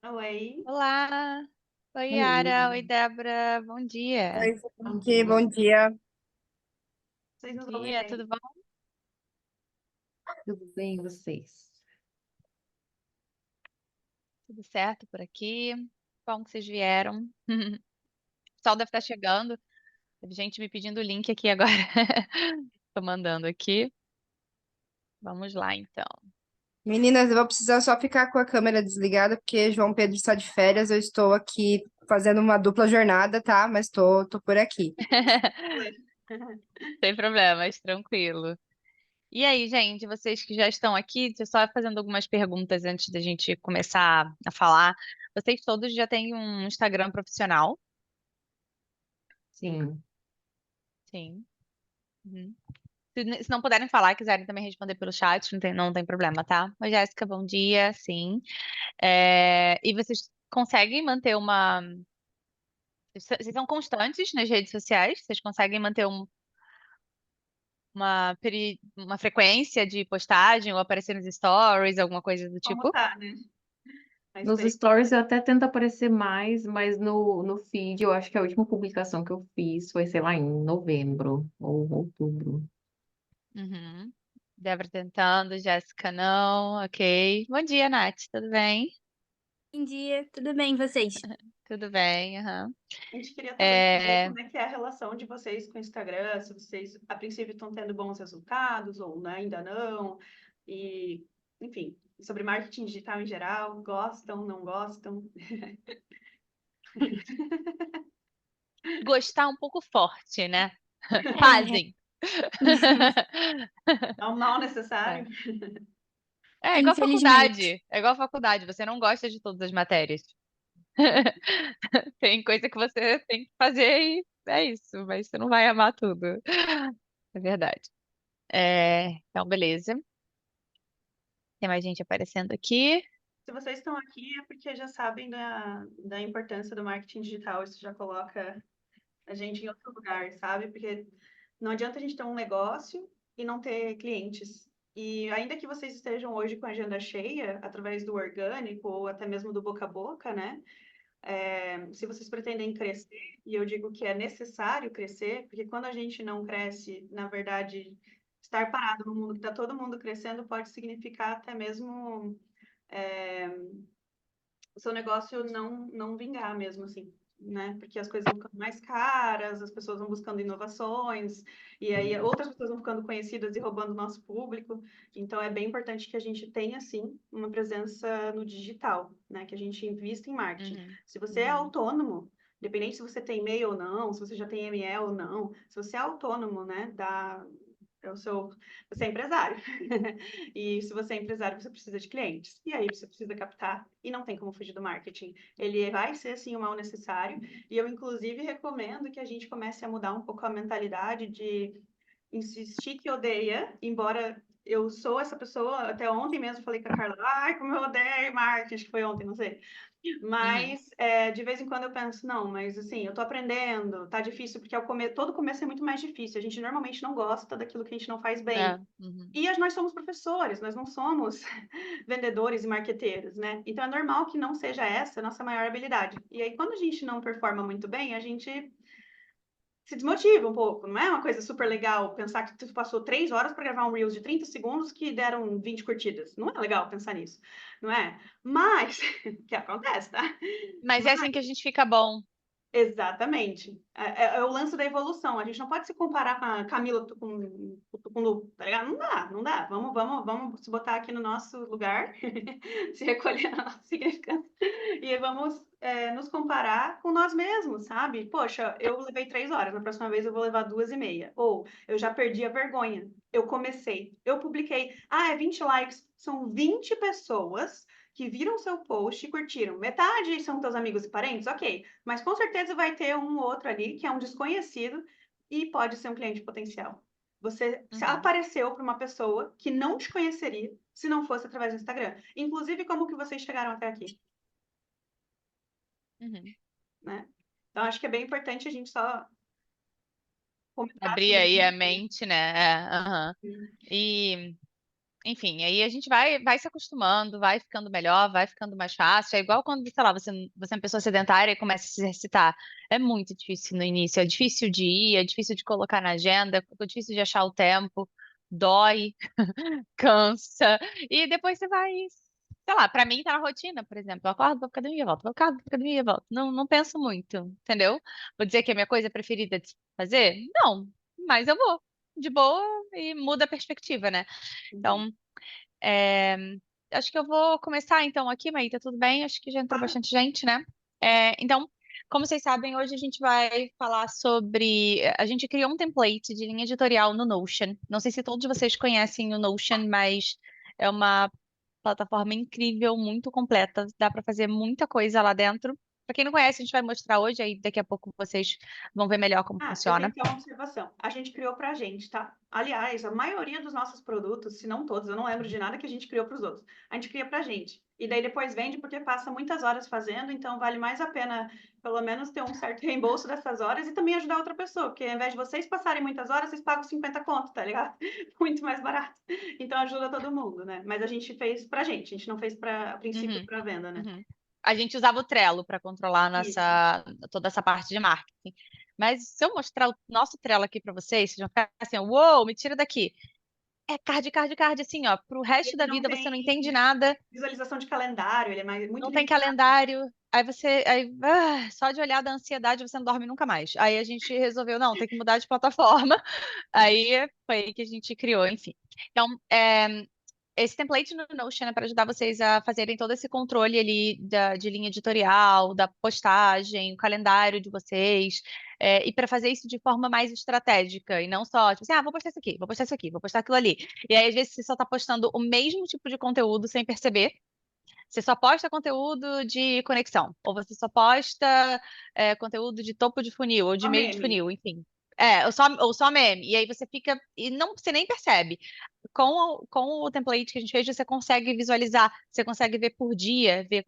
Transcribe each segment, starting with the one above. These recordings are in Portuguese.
Oi, Olá! Oi, Yara! Oi, Oi, Débora! Bom dia! bom Frank, dia. bom dia. Vocês Bom nos ouvem dia, bem? tudo bom? Tudo bem, e vocês? Tudo certo por aqui? Bom que vocês vieram. O sol deve estar chegando. Teve gente me pedindo o link aqui agora. Tô mandando aqui. Vamos lá, então. Meninas, eu vou precisar só ficar com a câmera desligada, porque João Pedro está de férias. Eu estou aqui fazendo uma dupla jornada, tá? Mas tô por aqui. Oi. Sem problemas, tranquilo. E aí, gente, vocês que já estão aqui, deixa eu só fazendo algumas perguntas antes da gente começar a falar. Vocês todos já têm um Instagram profissional? Sim. Sim. Uhum. Se não puderem falar, quiserem também responder pelo chat, não tem problema, tá? Oi, Jéssica, bom dia, sim. E vocês conseguem manter uma. Vocês são constantes nas redes sociais? Vocês conseguem manter uma frequência de postagem ou aparecer nos stories, alguma coisa do Como tipo? tá, né? Faz Nos tempo. stories eu até tento aparecer mais, mas no feed eu acho que a última publicação que eu fiz foi, sei lá, em novembro ou outubro. Uhum. Débora tentando, Jéssica não, ok. Bom dia, Nath, tudo bem? Bom dia, tudo bem, vocês? Tudo bem, aham. A gente queria também saber É, como é que é a relação de vocês com o Instagram, se vocês, a princípio, estão tendo bons resultados ou ainda não. E, enfim, sobre marketing digital em geral, gostam, não gostam? Gostar um pouco forte, né? É, Fazem. É um mal necessário? É. É igual infelizmente. faculdade. É igual faculdade. Você não gosta de todas as matérias. Tem coisa que você tem que fazer e é isso, mas você não vai amar tudo. É verdade. Então, beleza. Tem mais gente aparecendo aqui. Se vocês estão aqui é porque já sabem da importância do marketing digital, isso já coloca a gente em outro lugar, sabe? Porque não adianta a gente ter um negócio e não ter clientes. E ainda que vocês estejam hoje com a agenda cheia, através do orgânico ou até mesmo do boca a boca, né? Se vocês pretendem crescer, e eu digo que é necessário crescer, porque quando a gente não cresce, na verdade, estar parado no mundo que está todo mundo crescendo pode significar até mesmo o seu negócio não vingar mesmo assim, né? Porque as coisas vão ficando mais caras, as pessoas vão buscando inovações, e aí outras pessoas vão ficando conhecidas e roubando o nosso público. Então é bem importante que a gente tenha, sim, uma presença no digital, né? Que a gente invista em marketing. Uhum, Se você é uhum, autônomo, independente se você tem MEI ou não, se você já tem ME ou não, se você é autônomo, né, você é empresário. E se você é empresário, você precisa de clientes. E aí você precisa captar e não tem como fugir do marketing. Ele vai ser sim um mal necessário. E eu inclusive recomendo que a gente comece a mudar um pouco a mentalidade de insistir que odeia, embora eu sou essa pessoa, até ontem mesmo falei com a Carla, ai, como eu odeio marketing, acho que foi ontem, não sei. uhum. Mas de vez em quando eu penso, não, mas assim, eu tô aprendendo, tá difícil, porque todo começo é muito mais difícil. A gente normalmente não gosta daquilo que a gente não faz bem. Uhum, E nós somos professores, nós não somos vendedores e marqueteiros, né? Então é normal que não seja essa a nossa maior habilidade. E aí, quando a gente não performa muito bem, a gente se desmotiva um pouco. Não é uma coisa super legal pensar que tu passou 3 horas para gravar um Reels de 30 segundos que deram 20 curtidas. Não é legal pensar nisso, não é? Mas, que acontece, tá? Mas é assim que a gente fica bom. Exatamente. É o lance da evolução. A gente não pode se comparar com a Camila com Lu, tá ligado? Não dá, não dá. Vamos se botar aqui no nosso lugar, se recolher na nossa significância e vamos nos comparar com nós mesmos, sabe? Poxa, eu levei 3 horas, na próxima vez eu vou levar 2h30. Ou eu já perdi a vergonha. Eu comecei, eu publiquei. Ah, é 20 likes. São 20 pessoas que viram seu post e curtiram. Metade são teus amigos e parentes, ok. Mas com certeza vai ter um outro ali que é um desconhecido e pode ser um cliente potencial. Você se Uhum, apareceu para uma pessoa que não te conheceria se não fosse através do Instagram. Inclusive, como que vocês chegaram até aqui, uhum. né? Então, acho que é bem importante a gente só comentar Abrir sobre aí a isso, né? mente, né? Aham. E enfim, aí a gente vai se acostumando, vai ficando melhor, vai ficando mais fácil. É igual quando, sei lá, você é uma pessoa sedentária e começa a se exercitar. É muito difícil no início, é difícil de ir, é difícil de colocar na agenda, é difícil de achar o tempo, dói, cansa. E depois você vai, sei lá, pra mim tá na rotina, por exemplo. Eu acordo, vou pra academia, volto, vou pra casa, vou pra academia, volto. Não penso muito, entendeu? Vou dizer que é a minha coisa preferida de se fazer? Não, mas eu vou. De boa e muda a perspectiva, né? Uhum. Então, é, acho que eu vou começar então aqui, Maíta, tudo bem? Acho que já entrou Claro. bastante gente, né? Então, como vocês sabem, hoje a gente vai falar sobre. A gente criou um template de linha editorial no Notion. Não sei se todos vocês conhecem o Notion, mas é uma plataforma incrível, muito completa. Dá para fazer muita coisa lá dentro. Para quem não conhece, a gente vai mostrar hoje, aí daqui a pouco vocês vão ver melhor como Eu tenho funciona. que ter uma observação. A gente criou pra gente, tá? Aliás, a maioria dos nossos produtos, se não todos, eu não lembro de nada que a gente criou para os outros. A gente cria pra gente. E daí depois vende porque passa muitas horas fazendo, então vale mais a pena, pelo menos, ter um certo reembolso dessas horas e também ajudar outra pessoa, porque ao invés de vocês passarem muitas horas, vocês pagam 50 conto, tá ligado? Muito mais barato. Então ajuda todo mundo, né? Mas a gente fez pra gente, a gente não fez a princípio Uhum, pra venda, né? uhum. A gente usava o Trello para controlar Isso. toda essa parte de marketing. Mas se eu mostrar o nosso Trello aqui para vocês vão ficar assim, uou, me tira daqui. É card, card, card, assim, ó. Pro E resto ele da não vida você não tem entende nada, visualização de calendário, ele é muito não tem limitado. calendário. Só de olhar da ansiedade você não dorme nunca mais. Aí a gente resolveu, não, tem que mudar de plataforma. Aí foi aí que a gente criou, enfim. Então, esse template no Notion é para ajudar vocês a fazerem todo esse controle ali de linha editorial, da postagem, o calendário de vocês, e para fazer isso de forma mais estratégica, e não só, tipo assim, vou postar isso aqui, vou postar isso aqui, vou postar aquilo ali. E aí, às vezes, você só está postando o mesmo tipo de conteúdo sem perceber. Você só posta conteúdo de conexão, ou você só posta conteúdo de topo de funil, ou de Só meio de meme. funil, enfim. Ou só meme. E aí você fica. E não, você nem percebe. Com o template que a gente fez, você consegue visualizar, você consegue ver por dia, ver,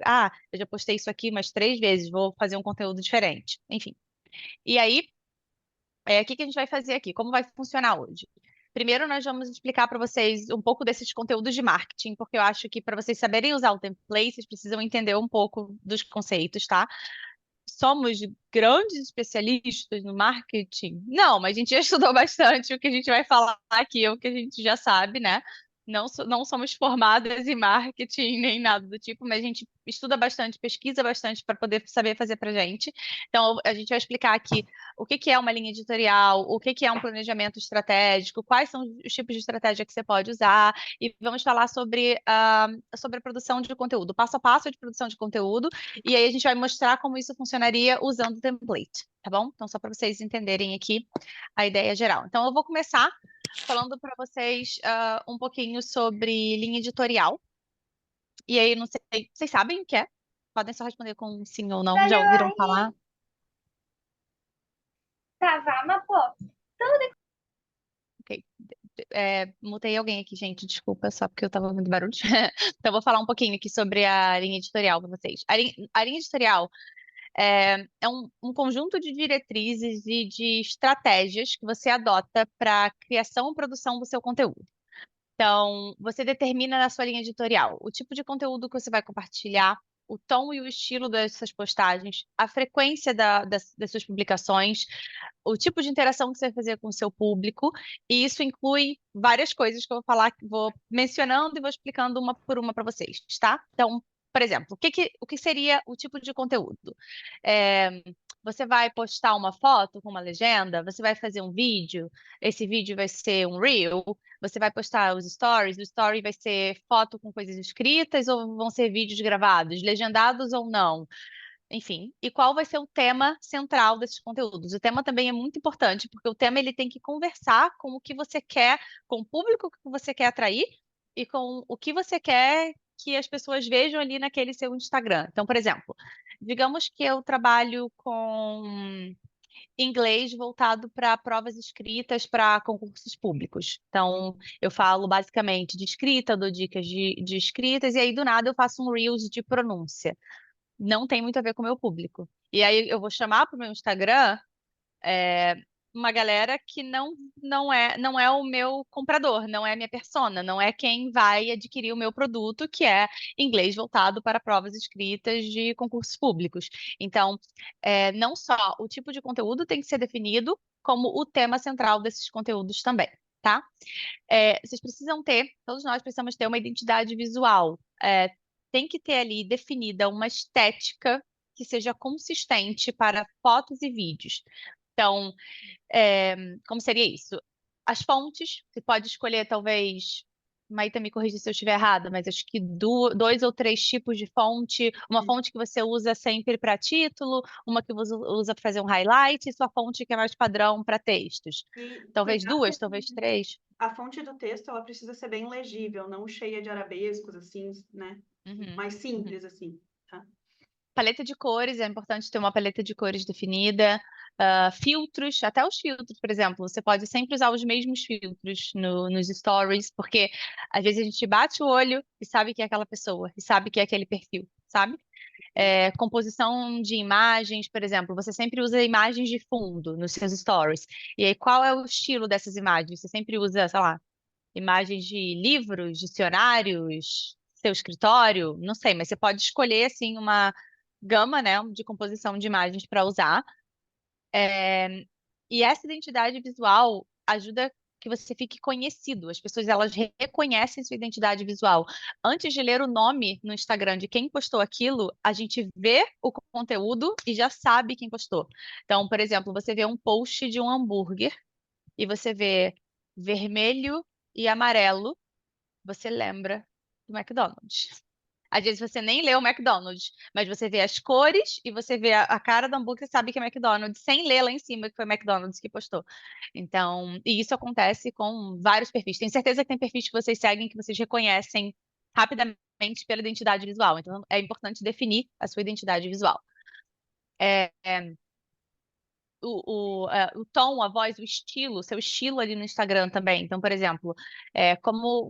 eu já postei isso aqui umas 3 vezes, vou fazer um conteúdo diferente. Enfim. E aí, o que que a gente vai fazer aqui? Como vai funcionar hoje? Primeiro, nós vamos explicar para vocês um pouco desses conteúdos de marketing, porque eu acho que para vocês saberem usar o template, vocês precisam entender um pouco dos conceitos, tá? Somos grandes especialistas no marketing? Não, mas a gente já estudou bastante. O que a gente vai falar aqui é o que a gente já sabe, né? Não somos formadas em marketing nem nada do tipo, mas a gente estuda bastante, pesquisa bastante para poder saber fazer para gente. Então, a gente vai explicar aqui o que que é uma linha editorial, o que que é um planejamento estratégico, quais são os tipos de estratégia que você pode usar, e vamos falar sobre a produção de conteúdo, passo a passo de produção de conteúdo, e aí a gente vai mostrar como isso funcionaria usando o template, tá bom? Então, só para vocês entenderem aqui a ideia geral. Então, eu vou começar falando para vocês um pouquinho sobre linha editorial. E aí, não sei, vocês sabem o que é? Podem só responder com sim ou não. Já ouviram falar? Ok. Mutei alguém aqui, gente, desculpa, só porque eu estava ouvindo barulho. Então, eu vou falar um pouquinho aqui sobre a linha editorial para vocês. A linha editorial é um conjunto de diretrizes e de estratégias que você adota para a criação e produção do seu conteúdo. Então, você determina na sua linha editorial o tipo de conteúdo que você vai compartilhar, o tom e o estilo dessas postagens, a frequência das suas publicações, o tipo de interação que você vai fazer com o seu público, e isso inclui várias coisas que eu vou falar, vou mencionando e vou explicando uma por uma para vocês, tá? Então, por exemplo, o que seria o tipo de conteúdo? É, Você vai postar uma foto com uma legenda, você vai fazer um vídeo, esse vídeo vai ser um reel, você vai postar os stories, o story vai ser foto com coisas escritas ou vão ser vídeos gravados, legendados ou não? Enfim, e qual vai ser o tema central desses conteúdos? O tema também é muito importante, porque o tema ele tem que conversar com o que você quer, com o público que você quer atrair e com o que você quer que as pessoas vejam ali naquele seu Instagram. Então, por exemplo, digamos que eu trabalho com inglês voltado para provas escritas para concursos públicos. Então, eu falo basicamente de escrita, dou dicas de escritas, e aí do nada eu faço um Reels de pronúncia. Não tem muito a ver com o meu público. E aí eu vou chamar para o meu Instagram uma galera que não é o meu comprador, não é a minha persona, não é quem vai adquirir o meu produto, que é inglês voltado para provas escritas de concursos públicos. Então, não só o tipo de conteúdo tem que ser definido, como o tema central desses conteúdos também, tá? Vocês precisam ter, todos nós precisamos ter uma identidade visual. Tem que ter ali definida uma estética que seja consistente para fotos e vídeos. Então, como seria isso? As fontes, você pode escolher talvez, Maíta me corrija se eu estiver errada, mas acho que dois ou três tipos de fonte. Uma fonte que você usa sempre para título, uma que você usa para fazer um highlight, e sua fonte que é mais padrão para textos. E Talvez duas, talvez três. a fonte do texto, ela precisa ser bem legível, não cheia de arabescos, assim, né? Uhum, Mais uhum. simples, assim, tá? Paleta de cores, é importante ter uma paleta de cores definida. Filtros, até os filtros, por exemplo, você pode sempre usar os mesmos filtros nos stories, porque às vezes a gente bate o olho e sabe que é aquela pessoa, e sabe que é aquele perfil, sabe? Composição de imagens, por exemplo, você sempre usa imagens de fundo nos seus stories. E aí, qual é o estilo dessas imagens? Você sempre usa, sei lá, imagens de livros, dicionários, seu escritório, não sei, mas você pode escolher assim uma gama, né, de composição de imagens para usar. E essa identidade visual ajuda que você fique conhecido. As pessoas elas reconhecem sua identidade visual. Antes de ler o nome no Instagram de quem postou aquilo, a gente vê o conteúdo e já sabe quem postou. Então, por exemplo, você vê um post de um hambúrguer e você vê vermelho e amarelo, você lembra do McDonald's. Às vezes você nem lê o McDonald's, mas você vê as cores e você vê a cara do hambúrguer e sabe que é McDonald's, sem ler lá em cima que foi McDonald's que postou. Então, e isso acontece com vários perfis. Tenho certeza que tem perfis que vocês seguem que vocês reconhecem rapidamente pela identidade visual. Então, é importante definir a sua identidade visual. É, o tom, a voz, o estilo, seu estilo ali no Instagram também. Então, por exemplo,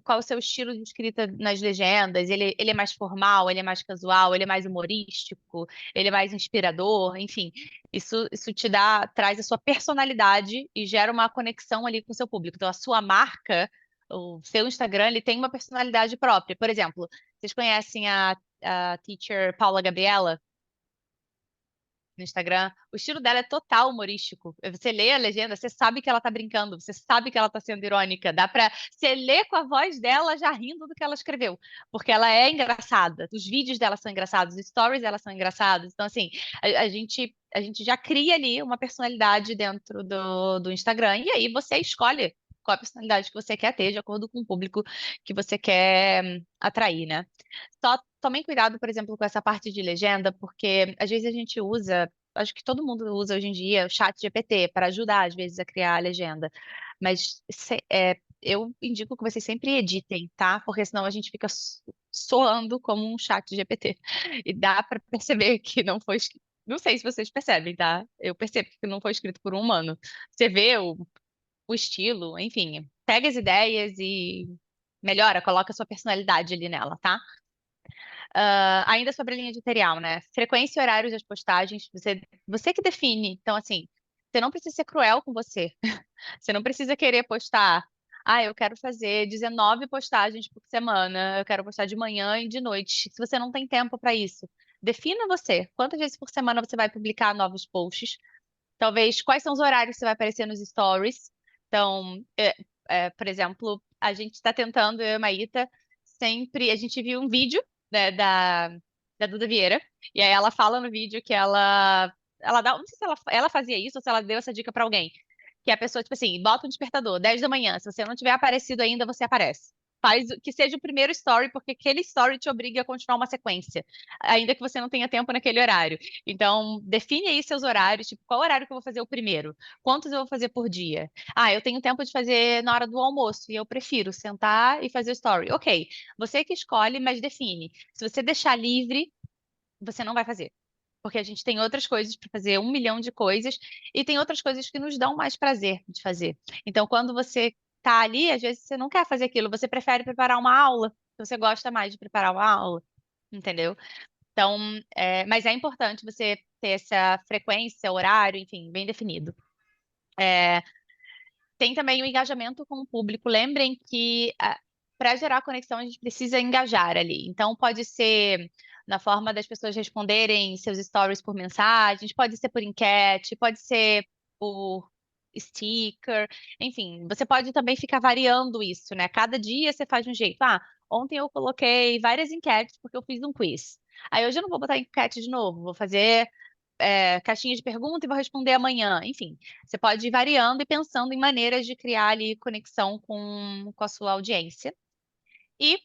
qual é o seu estilo de escrita nas legendas? Ele é mais formal, ele é mais casual, ele é mais humorístico, ele é mais inspirador, enfim. Isso traz a sua personalidade e gera uma conexão ali com o seu público. Então, a sua marca, o seu Instagram, ele tem uma personalidade própria. Por exemplo, vocês conhecem a teacher Paula Gabriela? No Instagram, o estilo dela é total humorístico. Você lê a legenda, você sabe que ela tá brincando, você sabe que ela tá sendo irônica. Você ler com a voz dela já rindo do que ela escreveu, porque ela é engraçada. Os vídeos dela são engraçados, os stories dela são engraçados. Então, assim, a gente já cria ali uma personalidade dentro do Instagram, e aí você escolhe qual a personalidade que você quer ter, de acordo com o público que você quer atrair, né? Só tomem cuidado, por exemplo, com essa parte de legenda, porque às vezes a gente usa, acho que todo mundo usa hoje em dia o chat GPT para ajudar, às vezes, a criar a legenda. Mas eu indico que vocês sempre editem, tá? Porque senão a gente fica soando como um chat GPT. E dá para perceber que não foi escrito. Não sei se vocês percebem, tá? Eu percebo que não foi escrito por um humano. Você vê o estilo, enfim, pega as ideias e melhora, coloca a sua personalidade ali nela, tá? Ainda sobre a linha editorial, né? Frequência e horários das postagens, você que define. Então, assim, você não precisa ser cruel com você. Você não precisa querer postar. Eu quero fazer 19 postagens por semana. Eu quero postar de manhã e de noite. Se você não tem tempo para isso, defina você. Quantas vezes por semana você vai publicar novos posts? Talvez quais são os horários que você vai aparecer nos stories? Então, por exemplo, a gente está tentando, eu e a Maíta, sempre. A gente viu um vídeo, né, da Duda Vieira, e aí ela fala no vídeo que ela dá. Não sei se ela fazia isso ou se ela deu essa dica para alguém. Que a pessoa, tipo assim, bota um despertador, 10 da manhã. Se você não tiver aparecido ainda, você aparece. Que seja o primeiro story, porque aquele story te obriga a continuar uma sequência, ainda que você não tenha tempo naquele horário. Então, define aí seus horários, tipo, qual horário que eu vou fazer o primeiro? Quantos eu vou fazer por dia? Eu tenho tempo de fazer na hora do almoço e eu prefiro sentar e fazer o story. Ok, você que escolhe, mas define. Se você deixar livre, você não vai fazer. Porque a gente tem outras coisas para fazer, 1 milhão de coisas, e tem outras coisas que nos dão mais prazer de fazer. Então, quando você tá ali, às vezes você não quer fazer aquilo, você prefere preparar uma aula, você gosta mais de preparar uma aula, entendeu? Então, mas é importante você ter essa frequência, horário, enfim, bem definido. Tem também o engajamento com o público. Lembrem que para gerar conexão a gente precisa engajar ali. Então pode ser na forma das pessoas responderem seus stories por mensagens, pode ser por enquete, pode ser por sticker, enfim, você pode também ficar variando isso, né? Cada dia você faz de um jeito. Ontem eu coloquei várias enquetes porque eu fiz um quiz. Aí hoje eu não vou botar enquete de novo, vou fazer caixinha de pergunta e vou responder amanhã. Enfim, você pode ir variando e pensando em maneiras de criar ali conexão com a sua audiência. E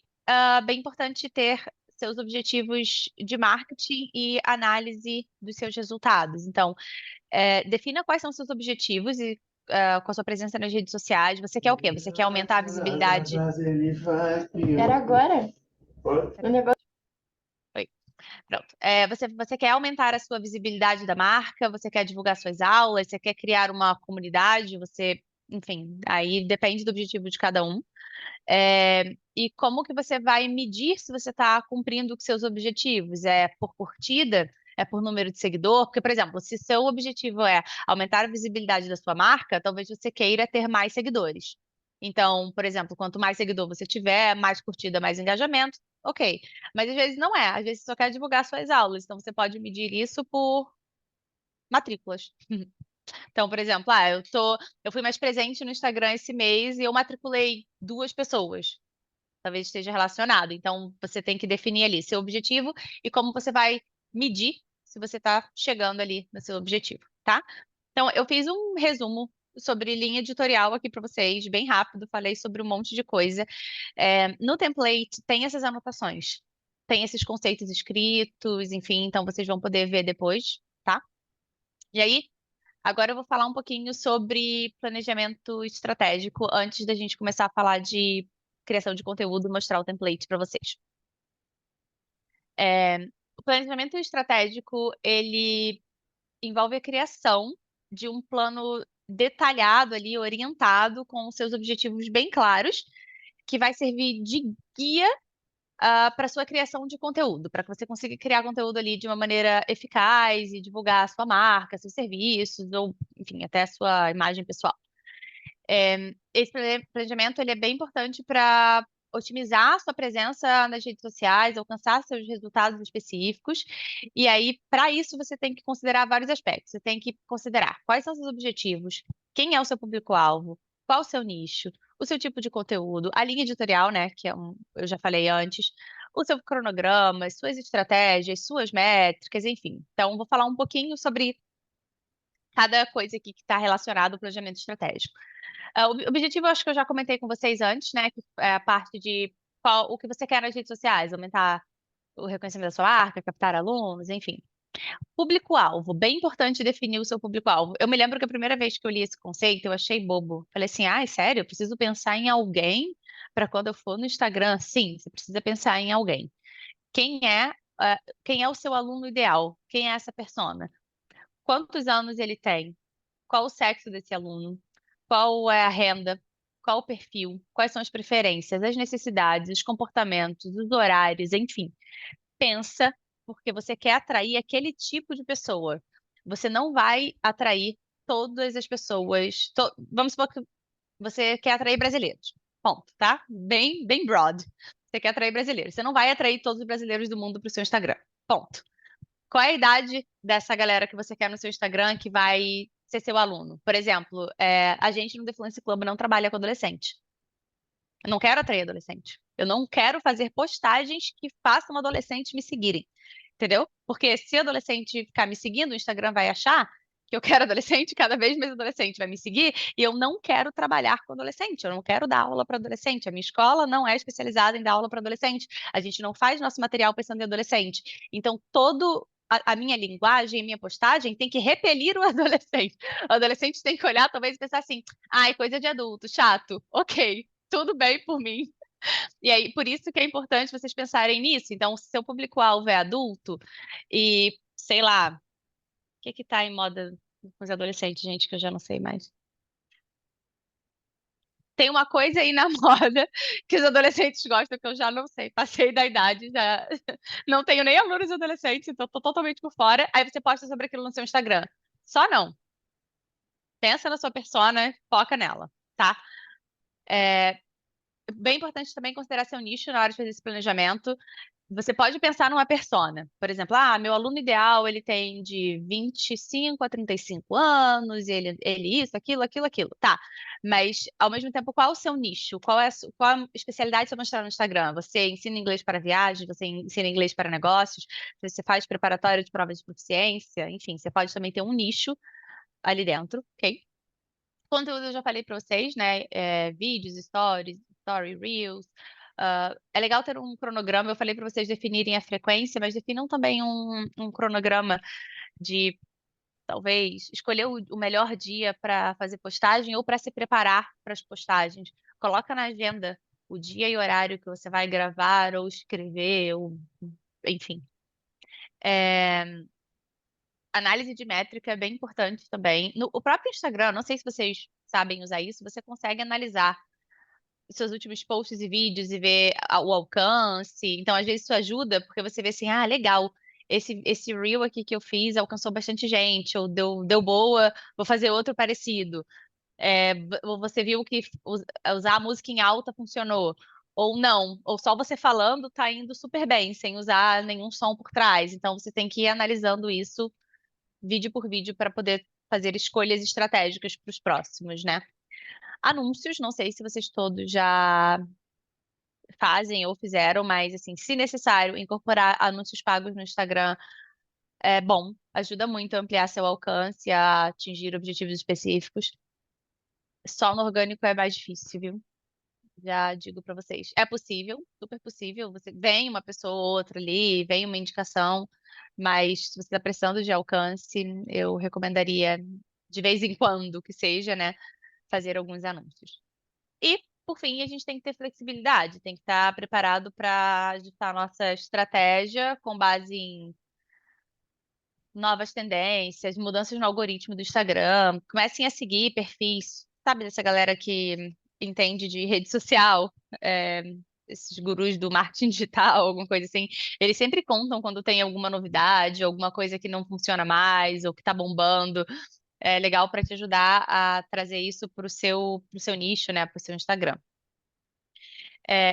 bem importante ter seus objetivos de marketing e análise dos seus resultados. Então, defina quais são os seus objetivos e com a sua presença nas redes sociais. Você quer o quê? Você quer aumentar a visibilidade? Era agora? O negócio. Oi. Pronto. Você quer aumentar a sua visibilidade da marca? Você quer divulgar suas aulas? Você quer criar uma comunidade? Enfim, aí depende do objetivo de cada um. E como que você vai medir se você está cumprindo com seus objetivos? É por curtida? É por número de seguidor? Porque, por exemplo, se seu objetivo é aumentar a visibilidade da sua marca, talvez você queira ter mais seguidores. Então, por exemplo, quanto mais seguidor você tiver, mais curtida, mais engajamento, ok. Mas às vezes não é, às vezes você só quer divulgar suas aulas, então você pode medir isso por matrículas. Então, por exemplo, eu fui mais presente no Instagram esse mês e eu matriculei 2 pessoas. Talvez esteja relacionado. Então, você tem que definir ali seu objetivo e como você vai medir se você está chegando ali no seu objetivo, tá? Então, eu fiz um resumo sobre linha editorial aqui para vocês, bem rápido, falei sobre um monte de coisa. No template tem essas anotações, tem esses conceitos escritos, enfim, então vocês vão poder ver depois, tá? E aí, agora eu vou falar um pouquinho sobre planejamento estratégico antes da gente começar a falar de criação de conteúdo e mostrar o template para vocês. O planejamento estratégico, ele envolve a criação de um plano detalhado ali, orientado, com os seus objetivos bem claros, que vai servir de guia para sua criação de conteúdo, para que você consiga criar conteúdo ali de uma maneira eficaz e divulgar a sua marca, seus serviços, ou, enfim, até a sua imagem pessoal. Esse planejamento ele é bem importante para otimizar a sua presença nas redes sociais, alcançar seus resultados específicos. E aí, para isso, você tem que considerar vários aspectos. Você tem que considerar quais são seus objetivos, quem é o seu público-alvo, qual o seu nicho, o seu tipo de conteúdo, a linha editorial, né, que eu já falei antes, o seu cronograma, suas estratégias, suas métricas, enfim. Então, vou falar um pouquinho sobre cada coisa aqui que está relacionado ao planejamento estratégico. O objetivo, eu acho que eu já comentei com vocês antes, né? Que é a parte de o que você quer nas redes sociais, aumentar o reconhecimento da sua marca, captar alunos, enfim. Público-alvo, bem importante definir o seu público-alvo. Eu me lembro que a primeira vez que eu li esse conceito, eu achei bobo. Falei assim, sério, eu preciso pensar em alguém para quando eu for no Instagram? Sim, você precisa pensar em alguém. Quem é o seu aluno ideal? Quem é essa persona? Quantos anos ele tem? Qual o sexo desse aluno? Qual é a renda? Qual o perfil? Quais são as preferências, as necessidades, os comportamentos, os horários, enfim. Pensa, porque você quer atrair aquele tipo de pessoa. Você não vai atrair todas as pessoas. Vamos supor que você quer atrair brasileiros. Ponto, tá? Bem, bem broad. Você quer atrair brasileiros. Você não vai atrair todos os brasileiros do mundo para o seu Instagram. Ponto. Qual é a idade dessa galera que você quer no seu Instagram que vai ser seu aluno? Por exemplo, a gente no The Fluency Club não trabalha com adolescente. Eu não quero atrair adolescente. Eu não quero fazer postagens que façam adolescentes me seguirem. Entendeu? Porque se adolescente ficar me seguindo, o Instagram vai achar que eu quero adolescente, cada vez mais adolescente vai me seguir, e eu não quero trabalhar com adolescente, eu não quero dar aula para adolescente. A minha escola não é especializada em dar aula para adolescente. A gente não faz nosso material pensando em adolescente. Então, a minha linguagem, a minha postagem tem que repelir o adolescente. O adolescente tem que olhar, talvez, e pensar assim: ai, coisa de adulto, chato. Ok, tudo bem por mim. E aí, por isso que é importante vocês pensarem nisso. Então, se seu público-alvo é adulto e, sei lá, o que tá em moda com os adolescentes, gente, que eu já não sei mais. Tem uma coisa aí na moda que os adolescentes gostam que eu já não sei. Passei da idade, já não tenho nem alunos adolescentes, então tô totalmente por fora. Aí você posta sobre aquilo no seu Instagram. Só não. pensa na sua persona, foca nela, tá? Bem importante também considerar seu nicho na hora de fazer esse planejamento. Você pode pensar numa persona. Por exemplo, meu aluno ideal, ele tem de 25 a 35 anos, ele isso, aquilo. Tá. Mas, ao mesmo tempo, qual é o seu nicho? Qual a especialidade que você mostrar no Instagram? Você ensina inglês para viagem? Você ensina inglês para negócios? Você faz preparatório de provas de proficiência? Enfim, você pode também ter um nicho ali dentro, ok? Conteúdo eu já falei para vocês, né? Vídeos, story, reels. É legal ter um cronograma. Eu falei para vocês definirem a frequência, mas definam também um cronograma de talvez escolher o melhor dia para fazer postagem ou para se preparar para as postagens. Coloca na agenda o dia e horário que você vai gravar ou escrever, ou, enfim. Análise de métrica é bem importante também. O próprio Instagram, não sei se vocês sabem usar isso, você consegue analisar os seus últimos posts e vídeos e ver o alcance. Então, às vezes, isso ajuda, porque você vê assim, legal, esse reel aqui que eu fiz alcançou bastante gente, ou deu boa, vou fazer outro parecido. Você viu que usar a música em alta funcionou. Ou não, ou só você falando tá indo super bem, sem usar nenhum som por trás. Então, você tem que ir analisando isso vídeo por vídeo para poder fazer escolhas estratégicas para os próximos, né? Anúncios, não sei se vocês todos já fazem ou fizeram, mas assim, se necessário, incorporar anúncios pagos no Instagram é bom, ajuda muito a ampliar seu alcance, a atingir objetivos específicos. Só no orgânico é mais difícil, viu? Já digo para vocês. É possível, super possível. Você vem uma pessoa ou outra ali, vem uma indicação, mas se você está precisando de alcance, eu recomendaria de vez em quando que seja, né, fazer alguns anúncios. E, por fim, a gente tem que ter flexibilidade, tem que estar preparado para ajustar a nossa estratégia com base em novas tendências, mudanças no algoritmo do Instagram. Comecem a seguir perfis, sabe, dessa galera que entende de rede social, é, esses gurus do marketing digital, alguma coisa assim. Eles sempre contam quando tem alguma novidade, alguma coisa que não funciona mais, ou que está bombando. É legal para te ajudar a trazer isso para o seu nicho, né, para o seu Instagram.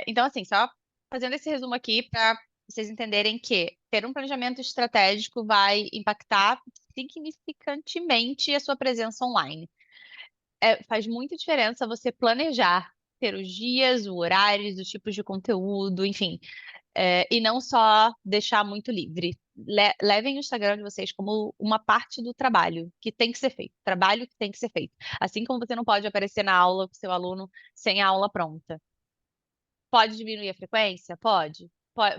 Então, assim, só fazendo esse resumo aqui para vocês entenderem que ter um planejamento estratégico vai impactar significantemente a sua presença online. Faz muita diferença você planejar, ter os dias, os horários, os tipos de conteúdo, enfim, e não só deixar muito livre. Levem o Instagram de vocês como uma parte do trabalho que tem que ser feito, trabalho que tem que ser feito. Assim como você não pode aparecer na aula com seu aluno sem a aula pronta. Pode diminuir a frequência? Pode.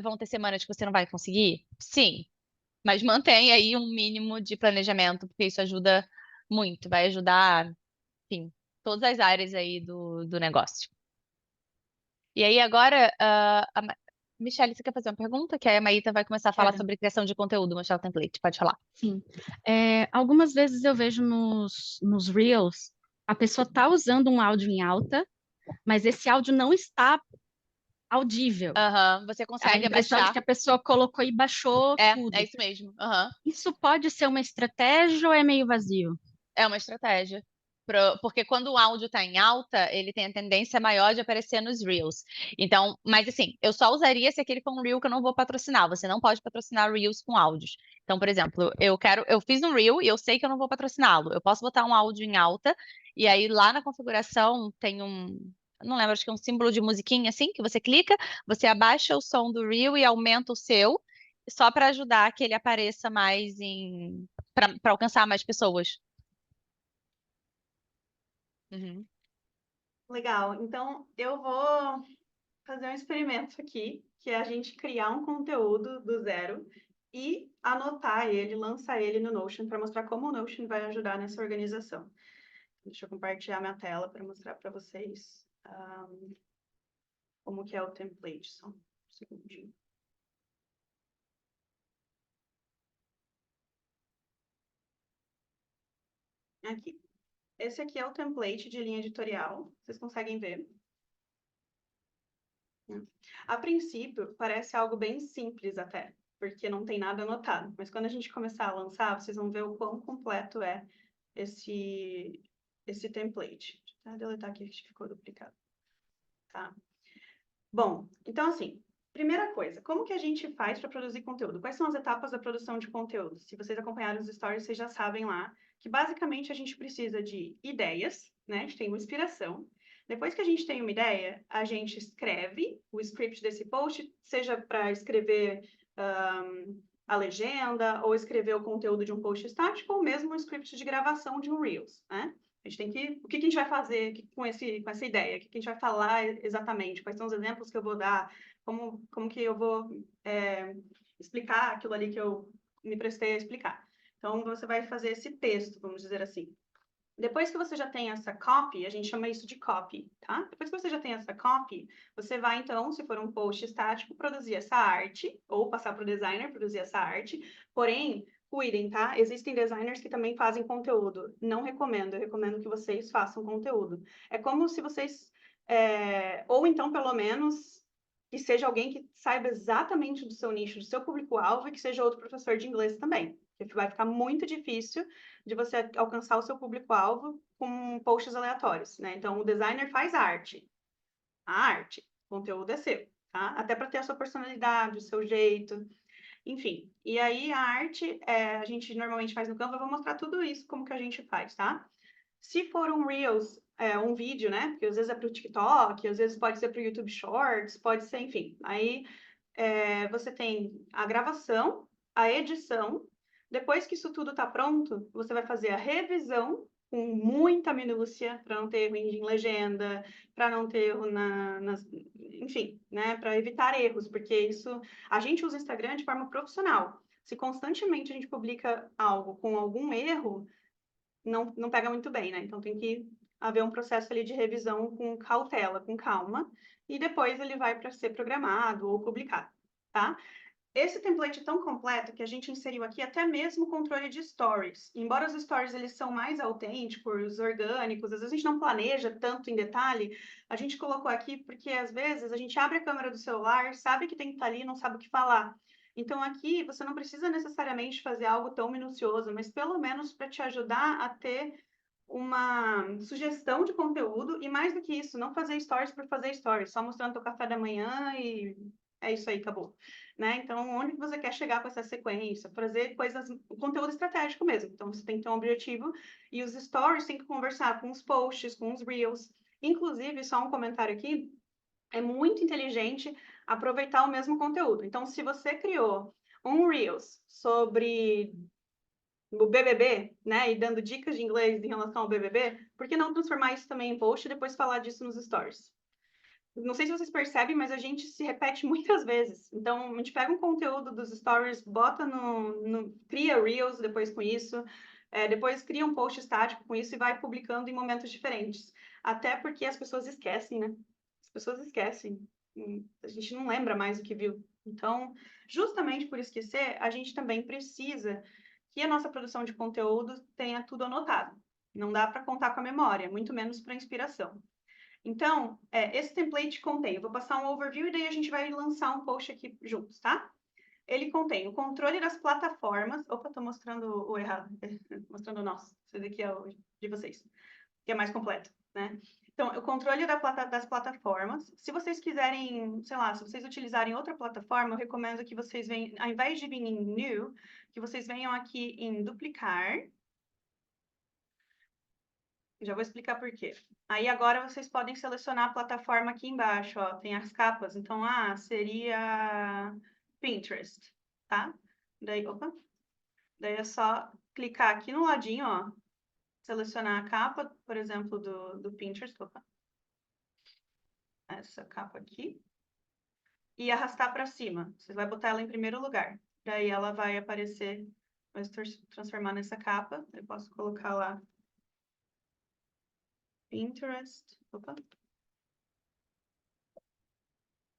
Vão ter semanas que você não vai conseguir? Sim. Mas mantenha aí um mínimo de planejamento, porque isso ajuda muito, vai ajudar, enfim, todas as áreas aí do negócio. E aí agora, Michelle, você quer fazer uma pergunta? Que aí a Maíta vai começar a falar Quero. sobre criação de conteúdo, mostrar o template. Pode falar. Sim. Algumas vezes eu vejo nos Reels, a pessoa tá usando um áudio em alta, mas esse áudio não está audível. Aham, você A consegue impressão de abaixar. que a pessoa colocou e baixou tudo. É isso mesmo. Aham. Isso pode ser uma estratégia ou é meio vazio? É uma estratégia. Porque quando o áudio está em alta, ele tem a tendência maior de aparecer nos Reels. Então, mas assim, eu só usaria se aquele for um Reel que eu não vou patrocinar. Você não pode patrocinar Reels com áudios. Então, por exemplo, eu fiz um Reel e eu sei que eu não vou patrociná-lo. Eu posso botar um áudio em alta, e aí lá na configuração tem não lembro, acho que é um símbolo de musiquinha assim, que você clica, você abaixa o som do Reel e aumenta o seu, só para ajudar que ele apareça mais para alcançar mais pessoas. Uhum. Legal. Então, eu vou fazer um experimento aqui, que é a gente criar um conteúdo do zero e anotar ele, lançar ele no Notion para mostrar como o Notion vai ajudar nessa organização. Deixa eu compartilhar minha tela para mostrar para vocês como que é o template. Só um segundinho. Aqui. Esse aqui é o template de linha editorial. Vocês conseguem ver? A princípio, parece algo bem simples até, porque não tem nada anotado. Mas quando a gente começar a lançar, vocês vão ver o quão completo é esse template. Deixa eu deletar aqui que ficou duplicado. Tá? Bom, então assim, primeira coisa, como que a gente faz para produzir conteúdo? Quais são as etapas da produção de conteúdo? Se vocês acompanharam os stories, vocês já sabem lá que basicamente a gente precisa de ideias, né? A gente tem uma inspiração. Depois que a gente tem uma ideia, a gente escreve o script desse post, seja para escrever a legenda, ou escrever o conteúdo de um post estático, ou mesmo um script de gravação de um Reels, né? A gente tem que... O que a gente vai fazer com essa ideia? O que a gente vai falar exatamente? Quais são os exemplos que eu vou dar? Como que eu vou explicar aquilo ali que eu me prestei a explicar? Então, você vai fazer esse texto, vamos dizer assim. Depois que você já tem essa copy, a gente chama isso de copy, tá? Depois que você já tem essa copy, você vai, então, se for um post estático, produzir essa arte, ou passar para o designer produzir essa arte. Porém, cuidem, tá? Existem designers que também fazem conteúdo. Não recomendo, eu recomendo que vocês façam conteúdo. É como se vocês... ou então, pelo menos, que seja alguém que saiba exatamente do seu nicho, do seu público-alvo, e que seja outro professor de inglês também. Porque vai ficar muito difícil de você alcançar o seu público-alvo com posts aleatórios, né? Então, o designer faz arte. A arte, o conteúdo é seu, tá? Até para ter a sua personalidade, o seu jeito, enfim. E aí, a arte, a gente normalmente faz no Canva. Eu vou mostrar tudo isso, como que a gente faz, tá? Se for um Reels, um vídeo, né? Porque às vezes é para o TikTok, às vezes pode ser para o YouTube Shorts, pode ser, enfim. Aí, você tem a gravação, a edição. Depois que isso tudo está pronto, você vai fazer a revisão com muita minúcia, para não ter erro em legenda, para não ter erro enfim, né? Para evitar erros, porque isso... A gente usa o Instagram de forma profissional. Se constantemente a gente publica algo com algum erro, não pega muito bem, né? Então tem que haver um processo ali de revisão com cautela, com calma, e depois ele vai para ser programado ou publicado, tá? Esse template é tão completo que a gente inseriu aqui até mesmo o controle de stories. Embora os stories eles são mais autênticos, orgânicos, às vezes a gente não planeja tanto em detalhe, a gente colocou aqui porque às vezes a gente abre a câmera do celular, sabe que tem que estar ali e não sabe o que falar. Então aqui você não precisa necessariamente fazer algo tão minucioso, mas pelo menos para te ajudar a ter uma sugestão de conteúdo, e mais do que isso, não fazer stories por fazer stories, só mostrando teu café da manhã e é isso aí, acabou. Né? Então, onde que você quer chegar com essa sequência? Fazer coisas, conteúdo estratégico mesmo. Então, você tem que ter um objetivo, e os stories têm que conversar com os posts, com os reels. Inclusive, só um comentário aqui, é muito inteligente aproveitar o mesmo conteúdo. Então, se você criou um reels sobre o BBB, né, e dando dicas de inglês em relação ao BBB, por que não transformar isso também em post e depois falar disso nos stories? Não sei se vocês percebem, mas a gente se repete muitas vezes. Então, a gente pega um conteúdo dos stories, bota cria Reels depois com isso, depois cria um post estático com isso e vai publicando em momentos diferentes. Até porque as pessoas esquecem, né? As pessoas esquecem. A gente não lembra mais o que viu. Então, justamente por esquecer, a gente também precisa que a nossa produção de conteúdo tenha tudo anotado. Não dá para contar com a memória, muito menos para inspiração. Então, esse template contém, eu vou passar um overview e daí a gente vai lançar um post aqui juntos, tá? Ele contém o controle das plataformas. Opa, estou mostrando o errado, mostrando o nosso. Esse daqui é o de vocês, que é mais completo, né? Então, o controle das plataformas. Se vocês quiserem, sei lá, se vocês utilizarem outra plataforma, eu recomendo que vocês venham, ao invés de vir em New, que vocês venham aqui em Duplicar. Já vou explicar por quê. Aí agora vocês podem selecionar a plataforma aqui embaixo, ó, tem as capas. Então, seria Pinterest, tá? Daí, opa. Daí é só clicar aqui no ladinho, ó, selecionar a capa, por exemplo, do Pinterest, opa. Essa capa aqui. E arrastar para cima. Você vai botar ela em primeiro lugar. Daí ela vai aparecer, vai se transformar nessa capa. Eu posso colocar lá Pinterest, opa,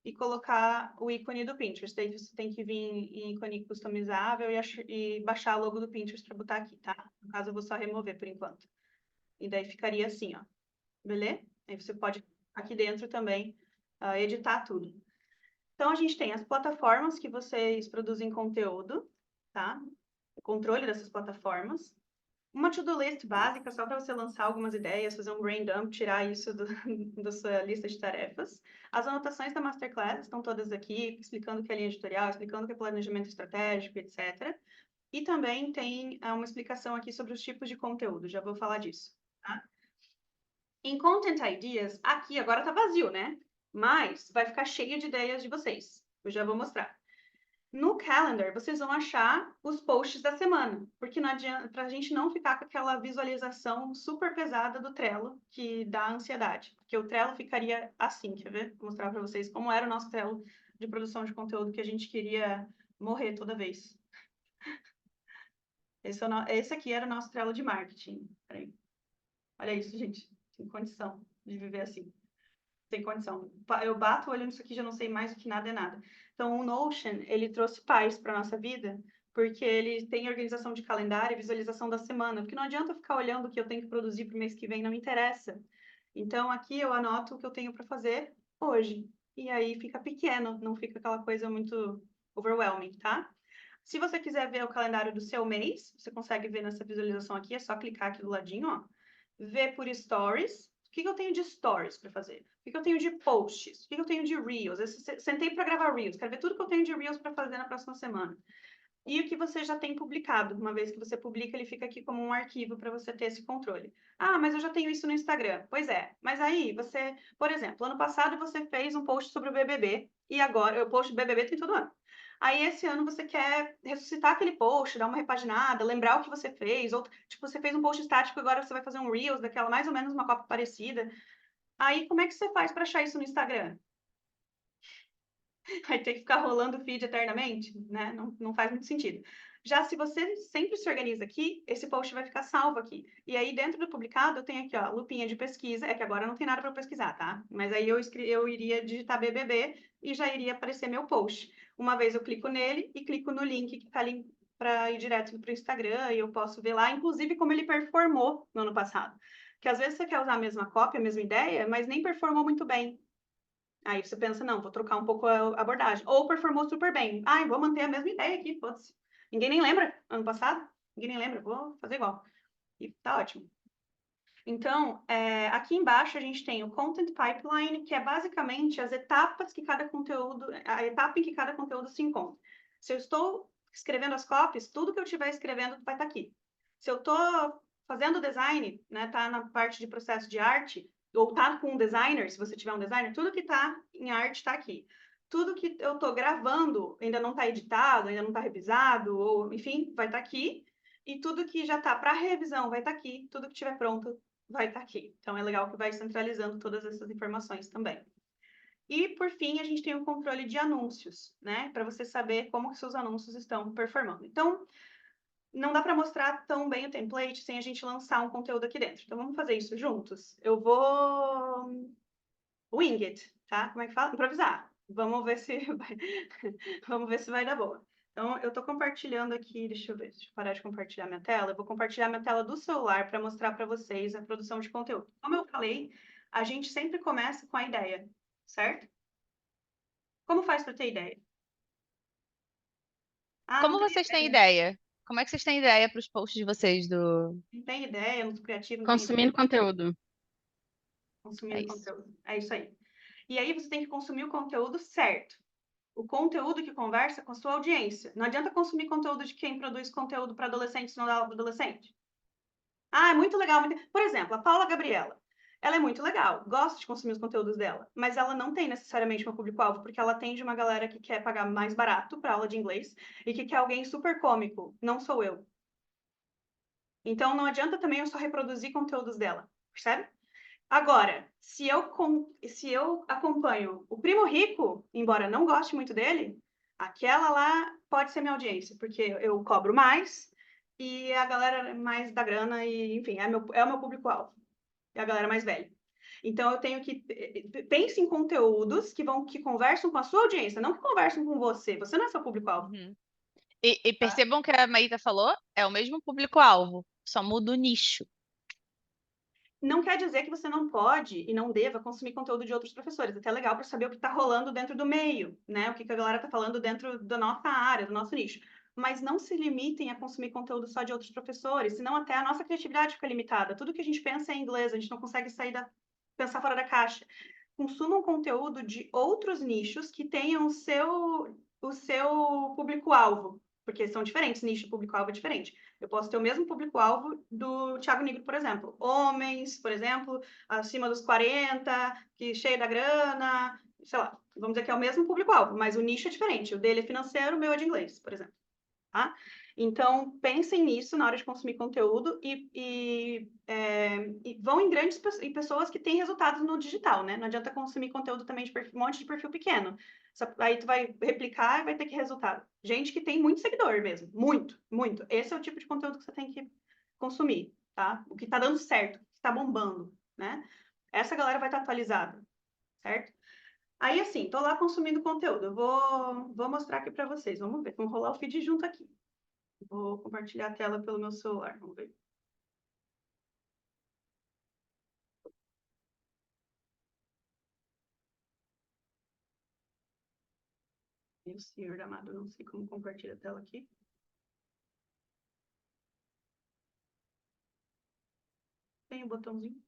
e colocar o ícone do Pinterest. Daí você tem que vir em ícone customizável e baixar a logo do Pinterest para botar aqui, tá? No caso, eu vou só remover por enquanto. E daí ficaria assim, ó. Beleza? Aí você pode, aqui dentro também, editar tudo. Então, a gente tem as plataformas que vocês produzem conteúdo, tá? O controle dessas plataformas. Uma to-do list básica, só para você lançar algumas ideias, fazer um brain dump, tirar isso da sua lista de tarefas. As anotações da Masterclass estão todas aqui, explicando o que é linha editorial, explicando o que é planejamento estratégico, etc. E também tem uma explicação aqui sobre os tipos de conteúdo, já vou falar disso, tá? Em Content Ideas, aqui agora tá vazio, né? Mas vai ficar cheio de ideias de vocês. Eu já vou mostrar. No Calendar, vocês vão achar os posts da semana, porque não adianta, para a gente não ficar com aquela visualização super pesada do Trello, que dá ansiedade. Porque o Trello ficaria assim, quer ver? Vou mostrar para vocês como era o nosso Trello de produção de conteúdo, que a gente queria morrer toda vez. Esse aqui era o nosso Trello de marketing. Peraí. Olha isso, gente. Tem condição de viver assim. Tem condição. Eu bato o olho nisso aqui, já não sei mais o que nada é nada. Então, o Notion, ele trouxe paz para nossa vida, porque ele tem organização de calendário e visualização da semana, porque não adianta eu ficar olhando o que eu tenho que produzir para o mês que vem, não me interessa. Então, aqui eu anoto o que eu tenho para fazer hoje. E aí fica pequeno, não fica aquela coisa muito overwhelming, tá? Se você quiser ver o calendário do seu mês, você consegue ver nessa visualização aqui, é só clicar aqui do ladinho, ó. Ver por stories. O que eu tenho de stories para fazer? O que eu tenho de posts? O que eu tenho de reels? Eu sentei para gravar reels, quero ver tudo que eu tenho de reels para fazer na próxima semana. E o que você já tem publicado. Uma vez que você publica, ele fica aqui como um arquivo para você ter esse controle. Ah, mas eu já tenho isso no Instagram. Pois é, mas aí você, por exemplo, ano passado você fez um post sobre o BBB e agora, o post do BBB tem todo ano. Aí esse ano você quer ressuscitar aquele post, dar uma repaginada, lembrar o que você fez, ou tipo, você fez um post estático, agora você vai fazer um Reels daquela mais ou menos uma cópia parecida. Aí como é que você faz para achar isso no Instagram? Vai ter que ficar rolando o feed eternamente, né? Não faz muito sentido. Já se você sempre se organiza aqui, esse post vai ficar salvo aqui. E aí, dentro do publicado, eu tenho aqui, ó, lupinha de pesquisa. É que agora não tem nada para pesquisar, tá? Mas aí eu iria digitar BBB e já iria aparecer meu post. Uma vez eu clico nele e clico no link que tá ali para ir direto para o Instagram e eu posso ver lá, inclusive, como ele performou no ano passado. Que às vezes você quer usar a mesma cópia, a mesma ideia, mas nem performou muito bem. Aí você pensa, não, vou trocar um pouco a abordagem. Ou performou super bem. Ai, vou manter a mesma ideia aqui, foda-se. Ninguém nem lembra, ano passado? Ninguém nem lembra, vou fazer igual. E tá ótimo. Então, aqui embaixo a gente tem o Content Pipeline, que é basicamente as etapas que cada conteúdo, a etapa em que cada conteúdo se encontra. Se eu estou escrevendo as copies, tudo que eu estiver escrevendo vai estar aqui. Se eu estou fazendo design, né, tá na parte de processo de arte, ou tá com um designer, se você tiver um designer, tudo que está em arte está aqui. Tudo que eu estou gravando ainda não está editado, ainda não está revisado, ou enfim, vai estar aqui. E tudo que já está para revisão vai estar aqui. Tudo que estiver pronto vai estar aqui. Então, é legal que vai centralizando todas essas informações também. E, por fim, a gente tem o controle de anúncios, né? Para você saber como que seus anúncios estão performando. Então, não dá para mostrar tão bem o template sem a gente lançar um conteúdo aqui dentro. Então, vamos fazer isso juntos? Eu vou wing it, tá? Como é que fala? Improvisar. Vamos ver se vai, vamos ver se vai dar boa. Então, eu estou compartilhando aqui, deixa eu ver, deixa eu parar de compartilhar minha tela. Eu vou compartilhar minha tela do celular para mostrar para vocês a produção de conteúdo. Como eu falei, a gente sempre começa com a ideia, certo? Como faz para ter ideia? Ah, Como não tem vocês têm ideia? Como é que vocês têm ideia para os posts de vocês do... não tem ideia, não sou criativo, não tem ideia. Consumindo conteúdo. Consumindo É isso. conteúdo. É isso aí. E aí você tem que consumir o conteúdo certo. O conteúdo que conversa com a sua audiência. Não adianta consumir conteúdo de quem produz conteúdo para adolescentes não dá aula para adolescente. Ah, é muito legal. Por exemplo, a Paula Gabriela. Ela é muito legal, gosto de consumir os conteúdos dela, mas ela não tem necessariamente uma público-alvo, porque ela atende uma galera que quer pagar mais barato para aula de inglês e que quer alguém super cômico. Não sou eu. Então, não adianta também eu só reproduzir conteúdos dela, percebe? Agora, se eu acompanho o Primo Rico, embora não goste muito dele, aquela lá pode ser minha audiência, porque eu cobro mais e a galera é mais da grana e, enfim, é o meu público-alvo. É a galera mais velha. Então, eu tenho que... Pense em conteúdos que conversam com a sua audiência, não que conversam com você. Você não é seu público-alvo. Uhum. E percebam que a Maíta falou, é o mesmo público-alvo, só muda o nicho. Não quer dizer que você não pode e não deva consumir conteúdo de outros professores. Até legal para saber o que está rolando dentro do meio, né? O que a galera está falando dentro da nossa área, do nosso nicho. mas não se limitem a consumir conteúdo só de outros professores, senão até a nossa criatividade fica limitada. Tudo que a gente pensa é em inglês, a gente não consegue pensar fora da caixa. Consumam conteúdo de outros nichos que tenham o seu público-alvo, porque são diferentes, nicho e público-alvo é diferente. Eu posso ter o mesmo público-alvo do Thiago Nigro, por exemplo. Homens, por exemplo, acima dos 40, que cheio da grana, sei lá, vamos dizer que é o mesmo público-alvo, mas o nicho é diferente. O dele é financeiro, o meu é de inglês, por exemplo. Tá? Então, pensem nisso na hora de consumir conteúdo e vão em em pessoas que têm resultados no digital, né? Não adianta consumir conteúdo também de um monte de perfil pequeno. Aí tu vai replicar e vai ter que resultado. Gente que tem muito seguidor mesmo. Muito, muito. Esse é o tipo de conteúdo que você tem que consumir, tá? O que tá dando certo, o que tá bombando, né? Essa galera vai estar atualizada, certo? Aí, assim, tô lá consumindo conteúdo. Eu vou mostrar aqui para vocês. Vamos ver. Vamos rolar o feed junto aqui. Vou compartilhar a tela pelo meu celular. Vamos ver. Meu senhor amado, não sei como compartilhar a tela aqui. Tem um botãozinho.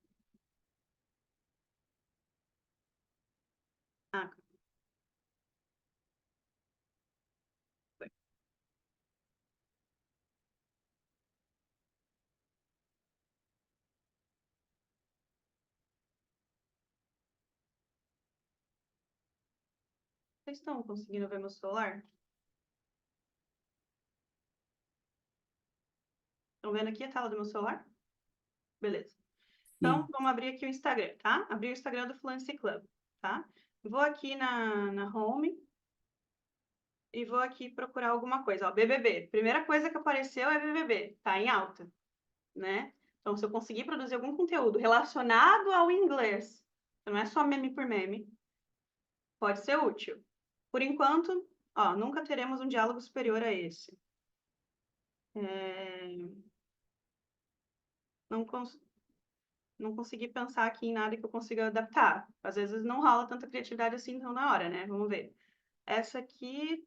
Ah, foi. Vocês estão conseguindo ver meu celular? Estão vendo aqui a tela do meu celular? Beleza. Então, vamos abrir aqui o Instagram, tá? Abrir o Instagram do Fluency Club, tá? Vou aqui na home e vou aqui procurar alguma coisa. Ó, BBB. Primeira coisa que apareceu é BBB. Tá em alta, né? Então, se eu conseguir produzir algum conteúdo relacionado ao inglês, não é só meme por meme, pode ser útil. Por enquanto, ó, nunca teremos um diálogo superior a esse. Não consegui pensar aqui em nada que eu consiga adaptar. Às vezes não rola tanta criatividade assim, então na hora, né? Vamos ver. Essa aqui,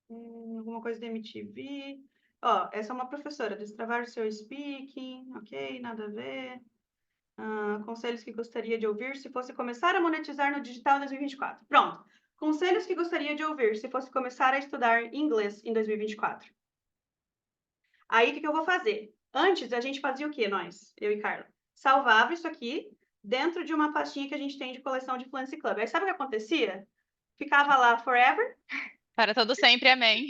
alguma coisa da MTV. Ó, essa é uma professora, destravar o seu speaking, ok, nada a ver. Conselhos que gostaria de ouvir se fosse começar a monetizar no digital em 2024. Pronto. Conselhos que gostaria de ouvir se fosse começar a estudar inglês em 2024. Aí, o que eu vou fazer? Antes, a gente fazia o quê, nós? Eu e Carla? Salvava isso aqui dentro de uma pastinha que a gente tem de coleção de Fluency Club. Aí, sabe o que acontecia? Ficava lá forever. Para todo sempre, amém.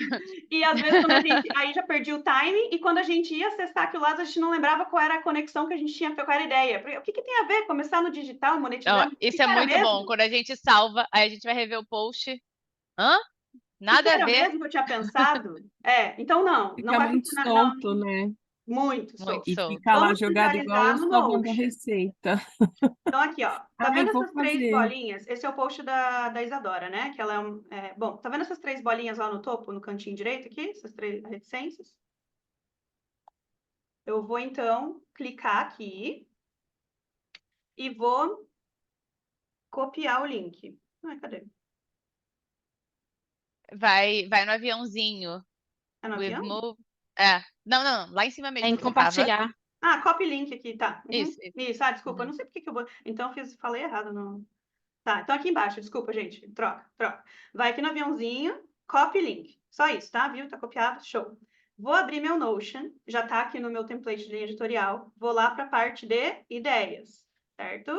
E às vezes quando a gente aí já perdi o time e quando a gente ia acessar aquilo lá, a gente não lembrava qual era a conexão que a gente tinha, qual era a ideia. O que tem a ver começar no digital, monetizar? Ó, isso é muito bom. Quando a gente salva, aí a gente vai rever o post. Hã? Nada a era ver. mesmo que eu tinha pensado? Então não Fica vai muito funcionar, solto, não. né? Muito Muito solto. E solto. fica lá Vamos jogado igual centralizar os no salvando a Notion. receita. Então, aqui, ó. Tá Ah, vendo eu vou essas três fazer. bolinhas? Esse é o post da Isadora, né? Que ela bom, tá vendo essas três bolinhas lá no topo, no cantinho direito aqui? Essas três reticências? Eu vou, então, clicar aqui e vou copiar o link. Cadê? Vai no aviãozinho. É no We've avião? moved. É. Não. Lá em cima É mesmo em que você tava. compartilhar. Copy link aqui, tá. Uhum. Isso. Isso, desculpa, eu não sei por que eu vou... Então, falei errado, não... Tá, então aqui embaixo, desculpa, gente. Troca. Vai aqui no aviãozinho, copy link. Só isso, tá? Viu? Tá copiado? Show. Vou abrir meu Notion, já tá aqui no meu template de linha editorial. Vou lá para a parte de ideias, certo?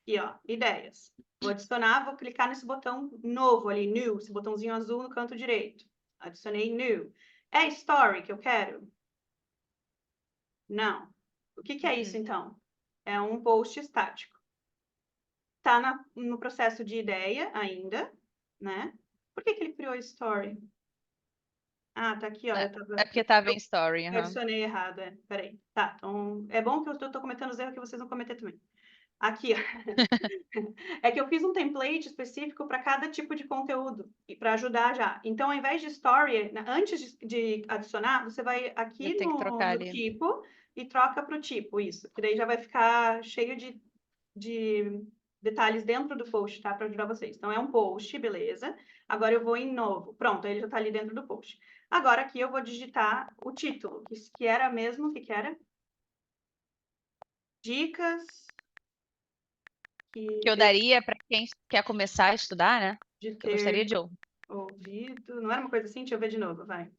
Aqui, ó, ideias. Vou adicionar, vou clicar nesse botão novo ali, new, esse botãozinho azul no canto direito. Adicionei new. É story que eu quero? Não. O que é isso, então? É um post estático. Está no processo de ideia ainda, né? Por que ele criou story? Tá aqui, ó. É porque estava em story. Eu adicionei errado, peraí. Tá, então é bom que eu estou cometendo os erros que vocês vão cometer também. Aqui, ó. É que eu fiz um template específico para cada tipo de conteúdo e para ajudar já. Então, ao invés de story, antes de adicionar, você vai aqui Tem que trocar no ali. tipo e troca para o tipo, isso. Que daí já vai ficar cheio de detalhes dentro do post, tá? Para ajudar vocês. Então, é um post, beleza. Agora eu vou em novo. Pronto, ele já está ali dentro do post. Agora aqui eu vou digitar o título, que era mesmo, o que era? Dicas Que eu daria para quem quer começar a estudar, né? de Que eu gostaria ter de ouvir. ouvido. Não era uma coisa assim? Deixa eu ver de novo, vai.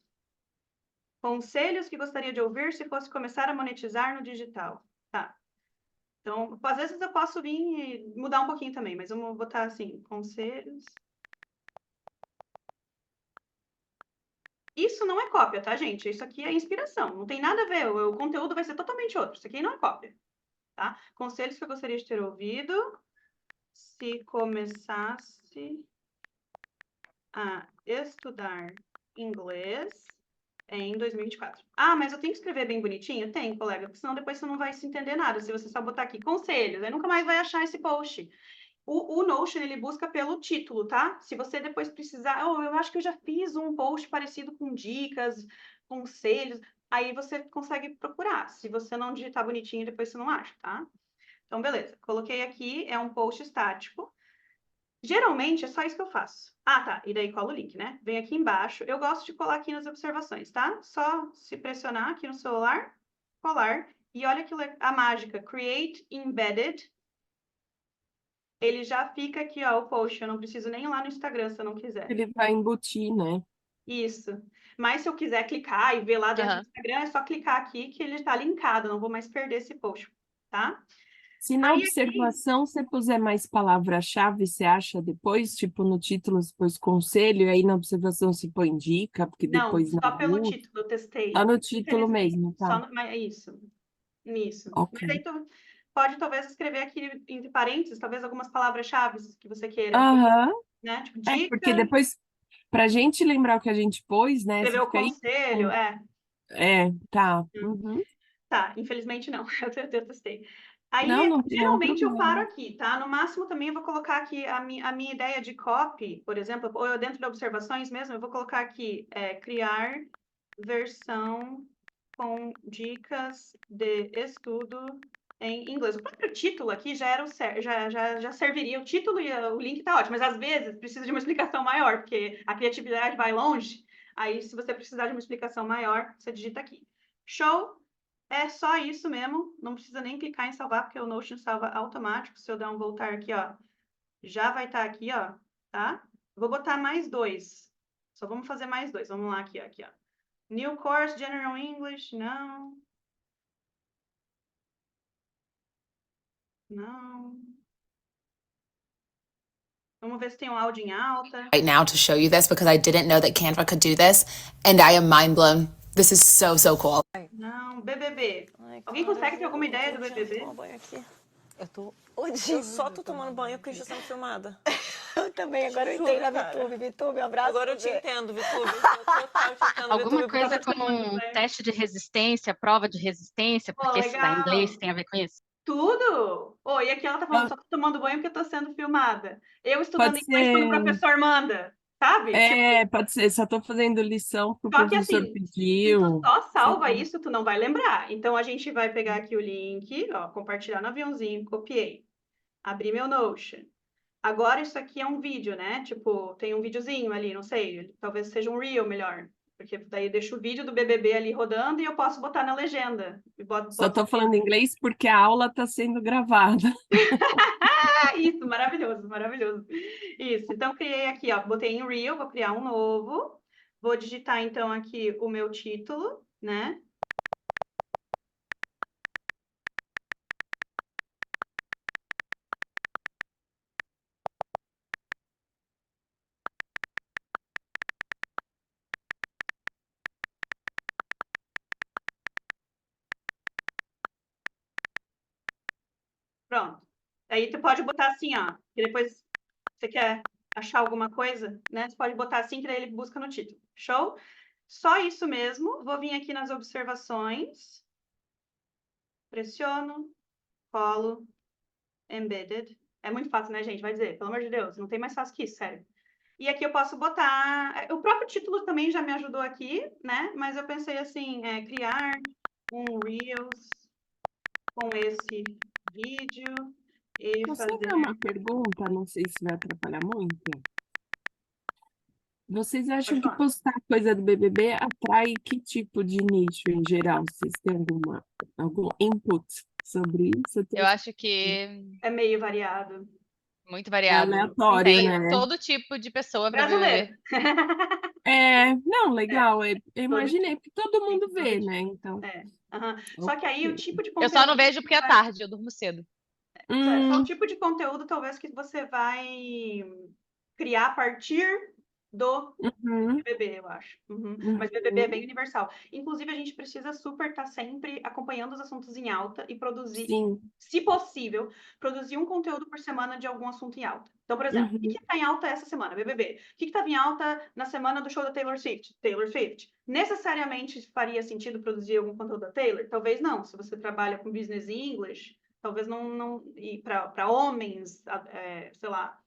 Conselhos que gostaria de ouvir se fosse começar a monetizar no digital. Tá. Então, às vezes eu posso vir e mudar um pouquinho também, mas vamos botar assim, conselhos. Isso não é cópia, tá, gente? Isso aqui é inspiração, não tem nada a ver, o conteúdo vai ser totalmente outro. Isso aqui não é cópia, tá? Conselhos que eu gostaria de ter ouvido se começasse a estudar inglês em 2024. Ah, mas eu tenho que escrever bem bonitinho? Tem, colega, porque senão depois você não vai se entender nada. Se você só botar aqui conselhos, aí nunca mais vai achar esse post. O Notion, ele busca pelo título, tá? Se você depois precisar... Oh, eu acho que eu já fiz um post parecido com dicas, conselhos. Aí você consegue procurar. Se você não digitar bonitinho, depois você não acha, tá? Então, beleza. Coloquei aqui, é um post estático. Geralmente é só isso que eu faço. Ah, tá. E daí cola o link, né? Vem aqui embaixo. Eu gosto de colar aqui nas observações, tá? Só se pressionar aqui no celular, colar. E olha que a mágica. Create Embedded. Ele já fica aqui, ó, o post. Eu não preciso nem ir lá no Instagram se eu não quiser. Ele vai embutir, né? Isso. Mas se eu quiser clicar e ver lá dentro do Instagram, é só clicar aqui que ele está linkado. Não vou mais perder esse post, tá? Se na Aí aqui, observação você puser mais palavra-chave, você acha depois, tipo no título, você pôs conselho, e aí na observação se põe dica, porque não, depois na só pelo busca. título eu testei. Tá no título Infelizmente, mesmo, só tá? mas é isso. Nisso. Ok. Mas aí tu pode talvez escrever aqui entre parênteses, talvez algumas palavras-chave que você queira, Aham. né? Tipo, É, porque dica, depois, pra gente lembrar o que a gente pôs, né? Você escrever o fica aí. conselho, Tá. Uhum. Tá, infelizmente não, eu testei. Não, Aí, não tem nenhum geralmente eu paro problema. aqui, tá? No máximo também eu vou colocar aqui a minha ideia de copy, por exemplo, ou eu dentro de observações mesmo, eu vou colocar aqui, criar versão com dicas de estudo em inglês. O próprio título aqui já era já serviria, o título e o link tá ótimo, mas às vezes precisa de uma explicação maior, porque a criatividade vai longe, aí se você precisar de uma explicação maior, você digita aqui. Show? É só isso mesmo, não precisa nem clicar em salvar, porque o Notion salva automático. Se eu der um voltar aqui, ó, já vai estar aqui, ó, tá? Vou botar mais dois. Só vamos fazer mais dois. Vamos lá aqui, ó. New course, General English, não. Não. Vamos ver se tem um áudio em alta. Right now to show you this because I didn't know that Canva could do this, and I am mind blown. This is so, so cool. Não, BBB. Alguém consegue ter alguma ideia do BBB? Eu tô só tô tomando banho porque a gente está sendo filmada. Eu também, agora eu entendo a VTube. VTube, um abraço. Agora eu te entendo, Vitube. Eu total te entendo, Alguma Vitube. coisa como um teste de resistência, prova de resistência, Pô, porque estudar legal. inglês tem a ver com isso? Tudo! Oh, e aqui ela tá falando, só tô tomando banho porque eu tô sendo filmada. Eu estudando Pode inglês quando o ser. professor manda, sabe? Tipo, Pode ser. Só tô fazendo lição que o só que professor assim, se tu pediu. só salva isso, tu não vai lembrar. Então a gente vai pegar aqui o link, ó, compartilhar no aviãozinho, copiei. Abri meu Notion. Agora isso aqui é um vídeo, né? Tipo, tem um videozinho ali, não sei, talvez seja um reel melhor. Porque daí eu deixo o vídeo do BBB ali rodando e eu posso botar na legenda. Só tô falando inglês porque a aula tá sendo gravada. Isso, maravilhoso, maravilhoso. Isso, então criei aqui, ó, botei em Reel, vou criar um novo. Vou digitar então aqui o meu título, né? Pronto. Aí tu pode botar assim, ó, que depois você quer achar alguma coisa, né? Você pode botar assim que daí ele busca no título. Show? Só isso mesmo. Vou vir aqui nas observações. Pressiono, colo, embedded. É muito fácil, né, gente? Vai dizer, pelo amor de Deus, não tem mais fácil que isso, sério. E aqui eu posso botar... O próprio título também já me ajudou aqui, né? Mas eu pensei assim, criar um Reels com esse vídeo e Posso fazer... fazer uma pergunta? Não sei se vai atrapalhar muito. Vocês acham Pode que falar. postar coisa do BBB atrai que tipo de nicho em geral? Vocês têm algum input sobre isso? Eu acho que É meio variado. muito É variado. aleatório, Tem né? todo tipo de pessoa para Brasileiro. BBB. Não, legal. Eu Todo imaginei, porque todo tipo, mundo todo vê, tipo. né? Então, Aham. Só que aí o ok. tipo de Eu só não conteúdo vejo que porque é vai... tarde, eu durmo cedo. Só o Hum, tipo de conteúdo talvez que você vai criar a partir do uhum, BBB, eu acho. Mas BBB é bem uhum, universal. Inclusive, a gente precisa super estar sempre acompanhando os assuntos em alta e produzir, sim. se possível, produzir um conteúdo por semana de algum assunto em alta. Então, por exemplo, o que Uhum. está em alta essa semana? BBB. O que estava em alta na semana do show da Taylor Swift? Taylor Swift. Necessariamente faria sentido produzir algum conteúdo da Taylor? Talvez não. Se você trabalha com business English, talvez não e para homens, sei lá.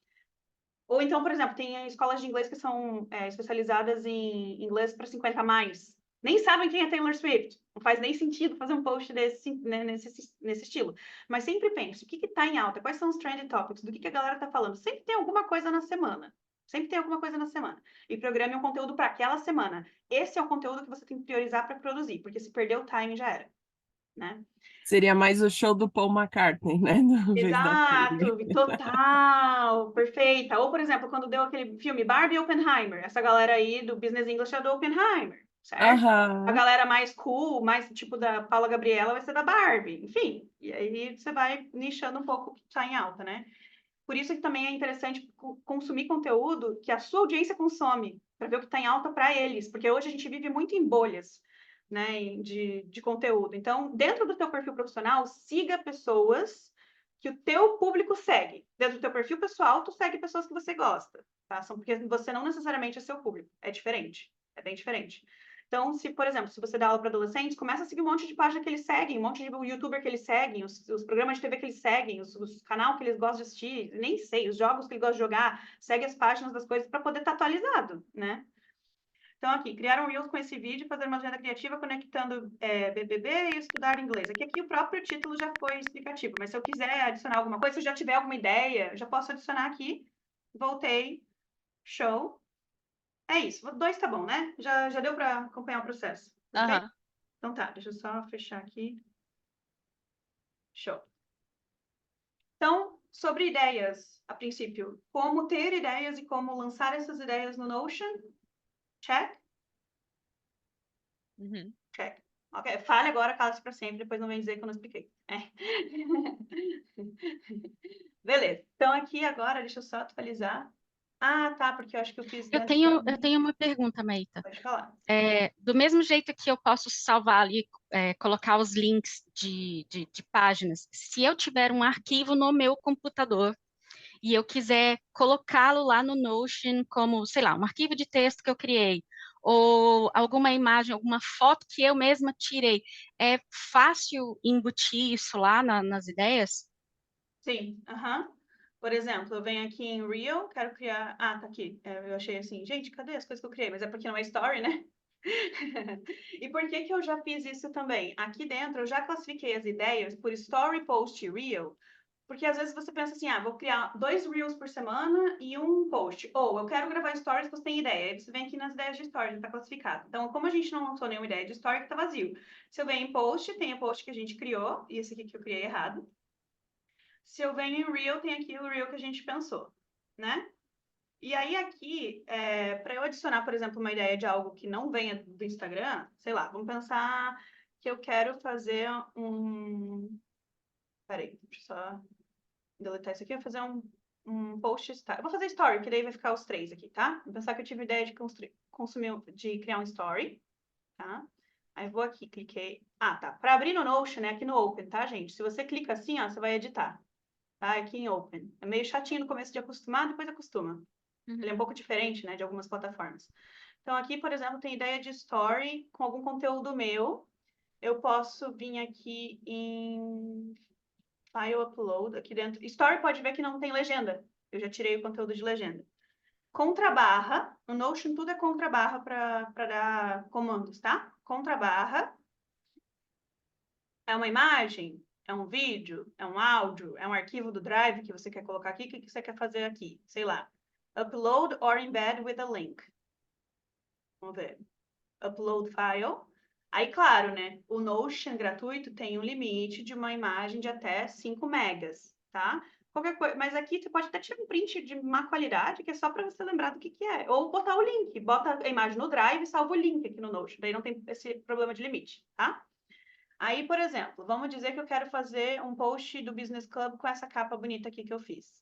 Ou então, por exemplo, tem escolas de inglês que são especializadas em inglês para 50 a mais. Nem sabem quem é Taylor Swift. Não faz nem sentido fazer um post né, nesse estilo. Mas sempre pense, o que está em alta? Quais são os trending topics? Do que a galera está falando? Sempre tem alguma coisa na semana. Sempre tem alguma coisa na semana. E programe um conteúdo para aquela semana. Esse é o conteúdo que você tem que priorizar para produzir, porque se perder o time já era, né? Seria mais o show do Paul McCartney, né? Na vez da Taylor. Exato, total, perfeita. Ou, por exemplo, quando deu aquele filme Barbie e Oppenheimer, essa galera aí do Business English é do Oppenheimer, certo? A Aham. galera mais cool, mais tipo da Paula Gabriela, vai ser da Barbie, enfim. E aí você vai nichando um pouco o que está em alta, né? Por isso que também é interessante consumir conteúdo que a sua audiência consome, para ver o que está em alta para eles, porque hoje a gente vive muito em bolhas, né, de conteúdo. Então, dentro do teu perfil profissional, siga pessoas que o teu público segue. Dentro do teu perfil pessoal, tu segue pessoas que você gosta, tá? Porque você não necessariamente é seu público, é diferente, é bem diferente. Então, se, por exemplo, se você dá aula para adolescentes, começa a seguir um monte de página que eles seguem, um monte de youtuber que eles seguem, os programas de TV que eles seguem, os canais que eles gostam de assistir, nem sei, os jogos que eles gostam de jogar, segue as páginas das coisas para poder estar atualizado, né? Então, aqui, criar um Reels com esse vídeo, fazer uma agenda criativa conectando BBB e estudar inglês. Aqui o próprio título já foi explicativo, mas se eu quiser adicionar alguma coisa, se eu já tiver alguma ideia, já posso adicionar aqui. Voltei, show. É isso, 2 tá bom, né? Já deu para acompanhar o processo. Ok? Aham. Então tá, deixa eu só fechar aqui. Show. Então, sobre ideias, a princípio, como ter ideias e como lançar essas ideias no Notion? Check? Uhum. Check. Ok, fale agora, cala-se para sempre, depois não vem dizer que eu não expliquei. Beleza. Então, aqui agora, deixa eu só atualizar. Ah, tá, porque eu acho que eu fiz Eu dentro tenho, da... eu tenho uma pergunta, Maíta. Pode falar. Do mesmo jeito que eu posso salvar ali, colocar os links de páginas, se eu tiver um arquivo no meu computador e eu quiser colocá-lo lá no Notion como, sei lá, um arquivo de texto que eu criei, ou alguma imagem, alguma foto que eu mesma tirei, é fácil embutir isso lá nas ideias? Sim, aham. Por exemplo, eu venho aqui em Reel, quero criar... Ah, tá aqui. Eu achei assim, gente, cadê as coisas que eu criei? Mas é porque não é Story, né? E por que que eu já fiz isso também? Aqui dentro eu já classifiquei as ideias por Story, Post e Reel, porque às vezes você pensa assim, vou criar 2 Reels por semana e um post. Ou eu quero gravar Stories, você tem ideia. Aí você vem aqui nas ideias de Stories, já está classificado. Então, como a gente não lançou nenhuma ideia de Story, que tá vazio. Se eu venho em post, tem o post que a gente criou, e esse aqui que eu criei errado. Se eu venho em Reel, tem aqui o Reel que a gente pensou, né? E aí aqui, para eu adicionar, por exemplo, uma ideia de algo que não venha do Instagram, sei lá, vamos pensar que eu quero fazer um... Peraí, deixa eu só deletar isso aqui. Eu vou fazer um post... Eu vou fazer story, que daí vai ficar os 3 aqui, tá? Vou pensar que eu tive ideia de de criar um story, tá? Aí vou aqui, cliquei... Ah, tá. Para abrir no Notion, é aqui no Open, tá, gente? Se você clica assim, ó, você vai editar. Tá? Aqui em Open. É meio chatinho no começo de acostumar, depois acostuma. Ele é um pouco diferente, né, de algumas plataformas. Então, aqui, por exemplo, tem ideia de story com algum conteúdo meu. Eu posso vir aqui em File Upload, aqui dentro. Story pode ver que não tem legenda. Eu já tirei o conteúdo de legenda. Contrabarra. No Notion tudo é contrabarra para dar comandos, tá? Contrabarra. É uma imagem? É um vídeo? É um áudio? É um arquivo do Drive que você quer colocar aqui? O que você quer fazer aqui? Sei lá. Upload or embed with a link. Vamos ver. Upload file. Aí, claro, né? O Notion gratuito tem um limite de uma imagem de até 5 megas, tá? Qualquer coisa, mas aqui você pode até tirar um print de má qualidade, que é só para você lembrar do que é. Ou botar o link, bota a imagem no Drive e salva o link aqui no Notion. Daí não tem esse problema de limite, tá? Aí, por exemplo, vamos dizer que eu quero fazer um post do Business Club com essa capa bonita aqui que eu fiz.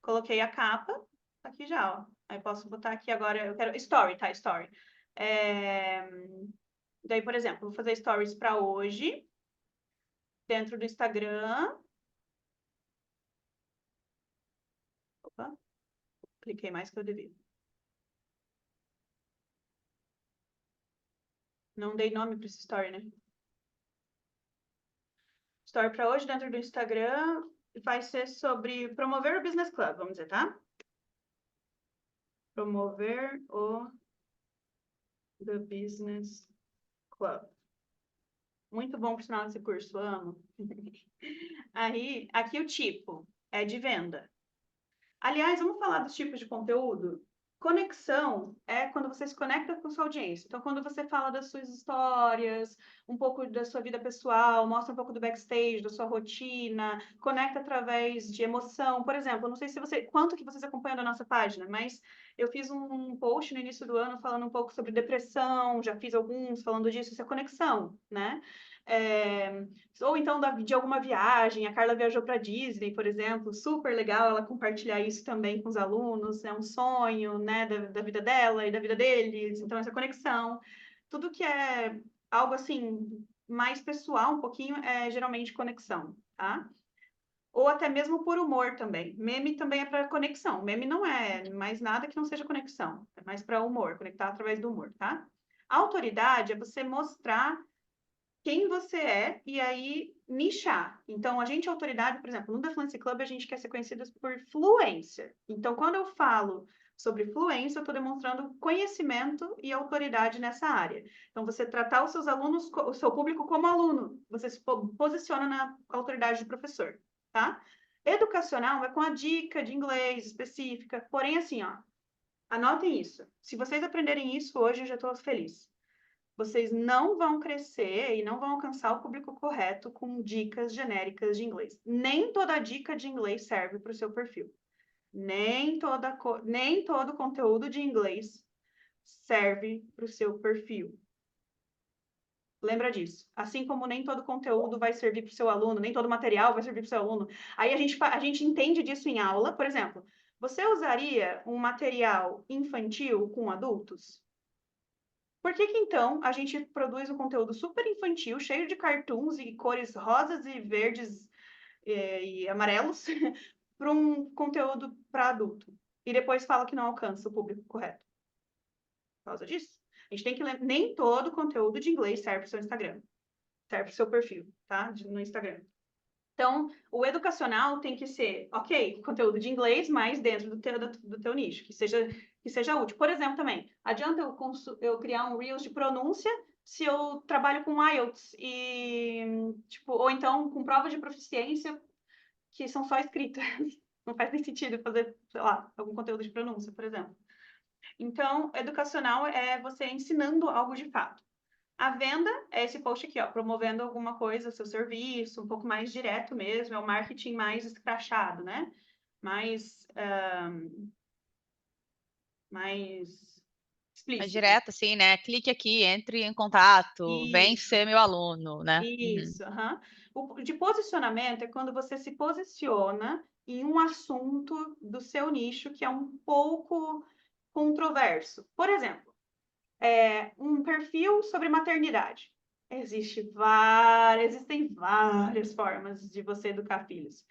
Coloquei a capa, tá aqui já, ó. Aí posso botar aqui agora, eu quero story, tá? Story. Daí, por exemplo, vou fazer stories para hoje, dentro do Instagram. Opa, cliquei mais que eu devia. Não dei nome para esse story, né? Story para hoje, dentro do Instagram, vai ser sobre promover o Business Club, vamos dizer, tá? Promover o The Business Club. Muito bom, por sinal, esse curso, amo. Aí, aqui o tipo é de venda. Aliás, vamos falar dos tipos de conteúdo? Conexão é quando você se conecta com sua audiência. Então, quando você fala das suas histórias, um pouco da sua vida pessoal, mostra um pouco do backstage, da sua rotina, conecta através de emoção. Por exemplo, eu não sei se quanto que vocês acompanham da nossa página, mas eu fiz um post no início do ano falando um pouco sobre depressão, já fiz alguns falando disso, isso é conexão, né? Ou então de alguma viagem, a Carla viajou para Disney, por exemplo, super legal ela compartilhar isso também com os alunos, é um sonho, né, da vida dela e da vida deles, então essa conexão, tudo que é algo assim, mais pessoal um pouquinho, é geralmente conexão, tá? Ou até mesmo por humor também. Meme também é para conexão. Meme não é mais nada que não seja conexão, é mais para humor, conectar através do humor, tá? Autoridade é você mostrar quem você é e aí nichar. Então, a gente, autoridade, por exemplo, no The Fluency Club, a gente quer ser conhecidos por fluência. Então, quando eu falo sobre fluência, eu estou demonstrando conhecimento e autoridade nessa área. Então, você tratar os seus alunos, o seu público como aluno, você se posiciona na autoridade de professor, tá? Educacional é com a dica de inglês específica, porém, assim, ó, anotem isso. Se vocês aprenderem isso hoje, eu já estou feliz. Vocês não vão crescer e não vão alcançar o público correto com dicas genéricas de inglês. Nem toda dica de inglês serve para o seu perfil. Nem todo conteúdo de inglês serve para o seu perfil. Lembra disso. Assim como nem todo conteúdo vai servir para o seu aluno, nem todo material vai servir para o seu aluno. Aí a gente entende disso em aula. Por exemplo, você usaria um material infantil com adultos? Por que que então a gente produz um conteúdo super infantil, cheio de cartoons e cores rosas e verdes e amarelos, para um conteúdo para adulto? E depois fala que não alcança o público correto. Por causa disso. A gente tem que lembrar, nem todo conteúdo de inglês serve para o seu Instagram. Serve para o seu perfil, tá? No Instagram. Então, o educacional tem que ser, ok, conteúdo de inglês, mas dentro do teu nicho, que seja útil. Por exemplo, também, adianta eu criar um Reels de pronúncia se eu trabalho com IELTS tipo, ou então com prova de proficiência que são só escritas. Não faz nem sentido fazer, sei lá, algum conteúdo de pronúncia, por exemplo. Então, educacional é você ensinando algo de fato. A venda é esse post aqui, ó, promovendo alguma coisa, seu serviço, um pouco mais direto mesmo, é o marketing mais escrachado, né? Mais Mais explícito. direto, assim, né? Clique aqui, entre em contato, vem Isso. ser meu aluno, né? Isso, O de posicionamento é quando você se posiciona em um assunto do seu nicho que é um pouco controverso. Por exemplo, um perfil sobre maternidade. Existem várias formas de você educar filhos.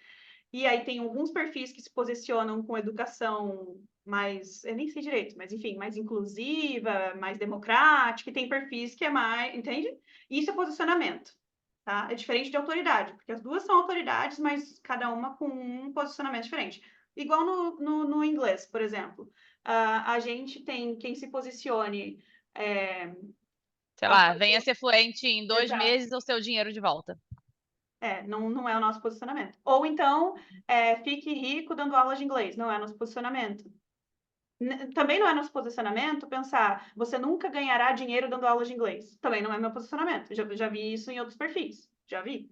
E aí tem alguns perfis que se posicionam com educação mais, eu nem sei direito, mas enfim, mais inclusiva, mais democrática, e tem perfis que é mais, entende? Isso é posicionamento, tá? É diferente de autoridade, porque as duas são autoridades, mas cada uma com um posicionamento diferente. Igual no inglês, por exemplo. A gente tem quem se posicione Sei lá, venha ser fluente em 2 meses ou seu dinheiro de volta. Não é o nosso posicionamento. Ou então, fique rico dando aulas de inglês, não é nosso posicionamento. Também não é nosso posicionamento pensar, você nunca ganhará dinheiro dando aula de inglês. Também não é meu posicionamento. Já vi isso em outros perfis. Já vi.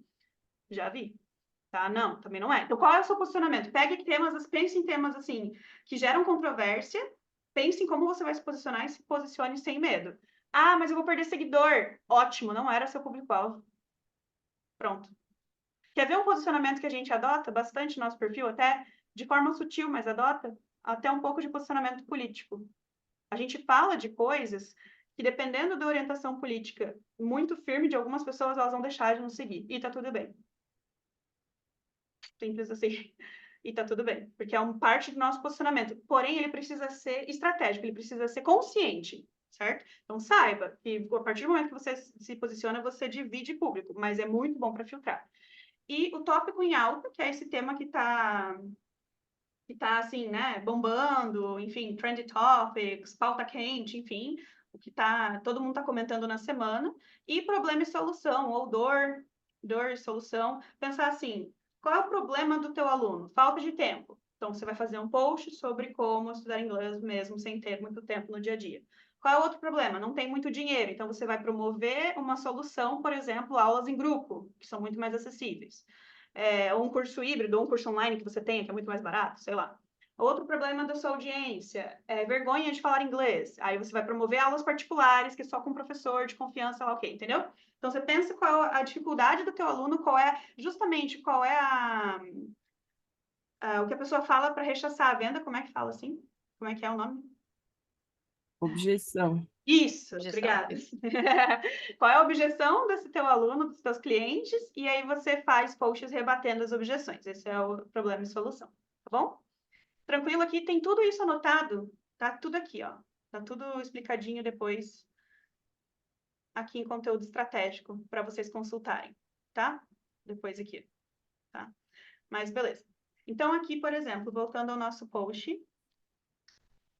Tá? Não, também não é. Então, qual é o seu posicionamento? Pense em temas assim, que geram controvérsia, pense em como você vai se posicionar e se posicione sem medo. Ah, mas eu vou perder seguidor. Ótimo, não era seu público-alvo. Pronto. Quer ver um posicionamento que a gente adota bastante no nosso perfil, até de forma sutil, mas adota? Até um pouco de posicionamento político. A gente fala de coisas que, dependendo da orientação política muito firme de algumas pessoas, elas vão deixar de nos seguir. E tá tudo bem. Simples assim. E tá tudo bem, porque é uma parte do nosso posicionamento. Porém, ele precisa ser estratégico, ele precisa ser consciente, certo? Então, saiba que a partir do momento que você se posiciona, você divide público, mas é muito bom para filtrar. E o tópico em alta, que é esse tema que tá assim, né, bombando, enfim, trend topics, pauta quente, enfim, o que todo mundo tá comentando na semana, e problema e solução, ou dor e solução. Pensar assim, qual é o problema do teu aluno? Falta de tempo. Então, você vai fazer um post sobre como estudar inglês mesmo sem ter muito tempo no dia a dia. Qual é o outro problema? Não tem muito dinheiro. Então, você vai promover uma solução, por exemplo, aulas em grupo, que são muito mais acessíveis. Ou um curso híbrido, ou um curso online que você tenha, que é muito mais barato, sei lá. Outro problema da sua audiência é vergonha de falar inglês. Aí você vai promover aulas particulares, que é só com um professor de confiança lá, ok, entendeu? Então você pensa qual a dificuldade do teu aluno, qual é o que a pessoa fala para rechaçar a venda, como é que fala assim? Como é que é o nome? Objeção. Isso, Objeção, obrigada. Qual é a objeção desse teu aluno, dos teus clientes? E aí você faz posts rebatendo as objeções. Esse é o problema e solução, tá bom? Tranquilo aqui, tem tudo isso anotado, tá tudo aqui, ó. Tá tudo explicadinho depois aqui em conteúdo estratégico para vocês consultarem, tá? Depois aqui, tá? Mas beleza. Então aqui, por exemplo, voltando ao nosso post,